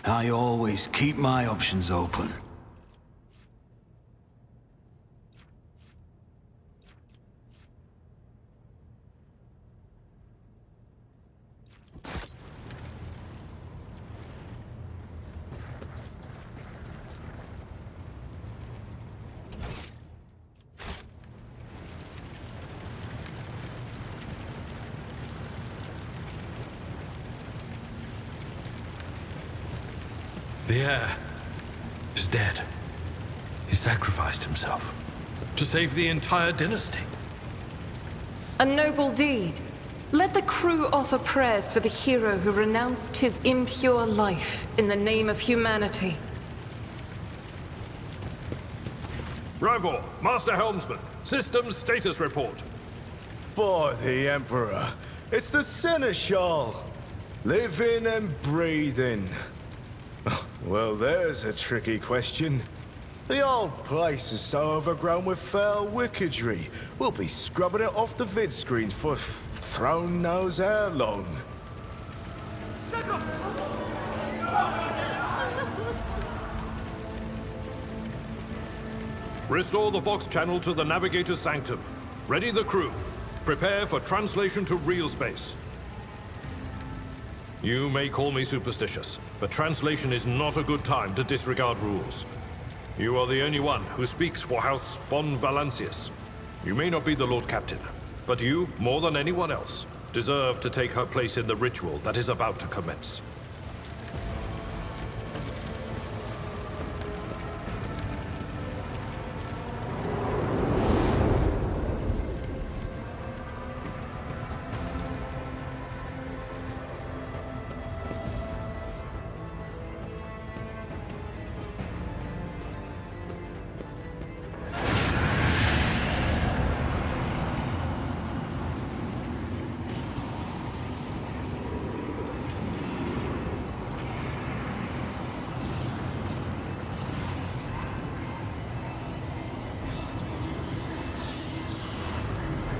[SPEAKER 19] I always keep my options open.
[SPEAKER 4] The heir is dead. He sacrificed himself to save the entire dynasty.
[SPEAKER 16] A noble deed. Let the crew offer prayers for the hero who renounced his impure life in the name of humanity.
[SPEAKER 4] Rivor, Master Helmsman, systems status report.
[SPEAKER 9] By the Emperor, it's the Seneschal. Living and breathing. Well, there's a tricky question. The old place is so overgrown with foul wickedry, we'll be scrubbing it off the vid screens for throne knows how long.
[SPEAKER 4] Restore the Vox channel to the Navigator's Sanctum. Ready the crew. Prepare for translation to real space. You may call me superstitious, but translation is not a good time to disregard rules. You are the only one who speaks for House von Valancius. You may not be the Lord Captain, but you, more than anyone else, deserve to take her place in the ritual that is about to commence.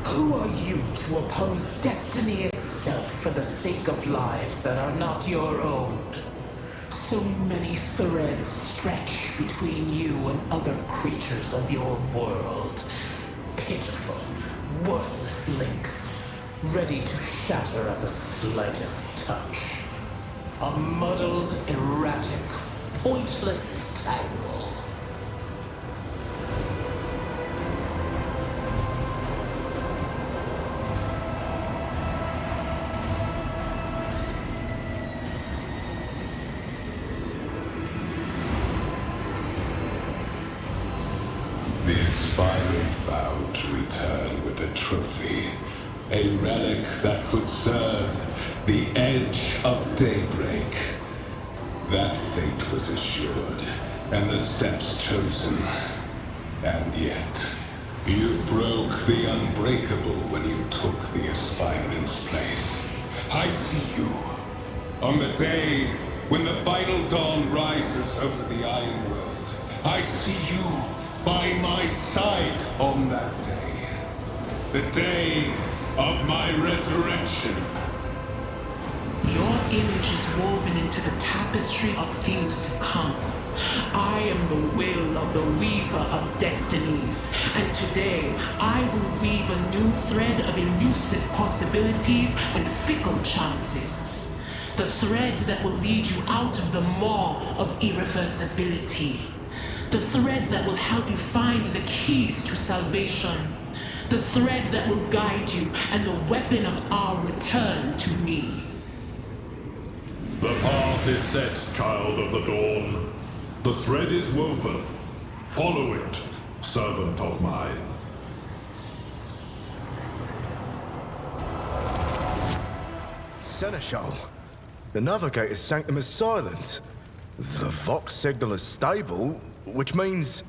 [SPEAKER 1] Who are you to oppose destiny itself for the sake of lives that are not your own? So many threads stretch between you and other creatures of your world. Pitiful, worthless links, ready to shatter at the slightest touch. A muddled, erratic, pointless tangle.
[SPEAKER 7] The aspirant vowed to return with a trophy, a relic that could serve the edge of daybreak. That fate was assured, and the steps chosen. And yet, you broke the unbreakable when you took the aspirant's place. I see you. On the day when the final dawn rises over the Iron World, I see you by my side on that day. The day of my resurrection.
[SPEAKER 1] Your image is woven into the tapestry of things to come. I am the will of the weaver of destinies, and today I will weave a new thread of elusive possibilities and fickle chances. The thread that will lead you out of the maw of irreversibility. The thread that will help you find the keys to salvation. The thread that will guide you and the weapon of our return to me.
[SPEAKER 6] The path is set, child of the dawn. The thread is woven. Follow it, servant of mine.
[SPEAKER 9] Seneschal, the Navigator's Sanctum is silent. The Vox signal is stable, which means...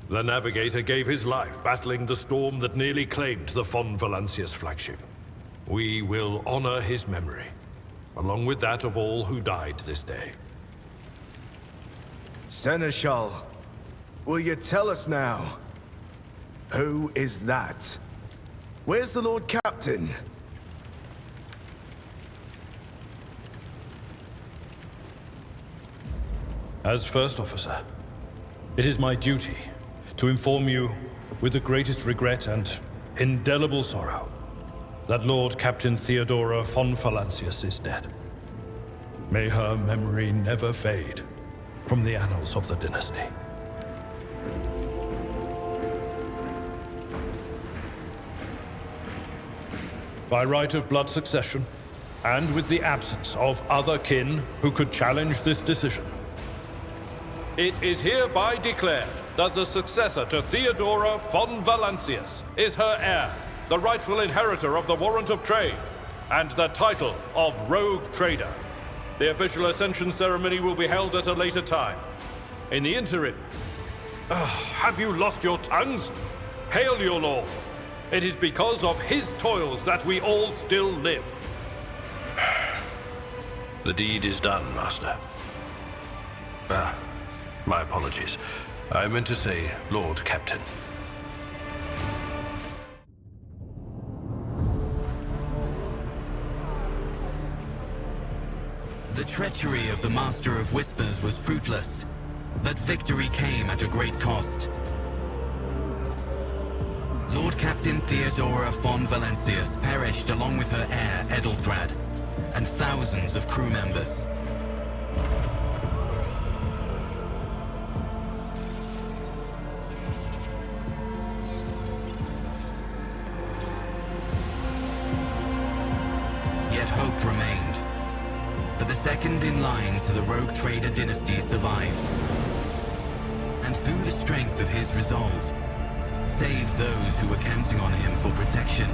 [SPEAKER 4] The Navigator gave his life battling the storm that nearly claimed the von Valancius flagship. We will honor his memory, along with that of all who died this day.
[SPEAKER 9] Seneschal, will you tell us now? Who is that? Where's the Lord Captain?
[SPEAKER 4] As First Officer, it is my duty to inform you with the greatest regret and indelible sorrow that Lord Captain Theodora von Valancius is dead. May her memory never fade from the annals of the dynasty. By right of blood succession, and with the absence of other kin who could challenge this decision, it is hereby declared that the successor to Theodora von Valancius is her heir, the rightful inheritor of the Warrant of Trade, and the title of Rogue Trader. The official ascension ceremony will be held at a later time. In the interim, have you lost your tongues? Hail your lord. It is because of his toils that we all still live. The deed is done, Master. My apologies. I meant to say Lord Captain.
[SPEAKER 22] The treachery of the Master of Whispers was fruitless.
[SPEAKER 11] But victory came at a great cost. Lord Captain Theodora von Valencius perished along with her heir, Edelthrad, and thousands of crew members. Yet hope remained, for the second in line to the rogue trader dynasty survived, and through the strength of his resolve, saved those who were counting on him for protection.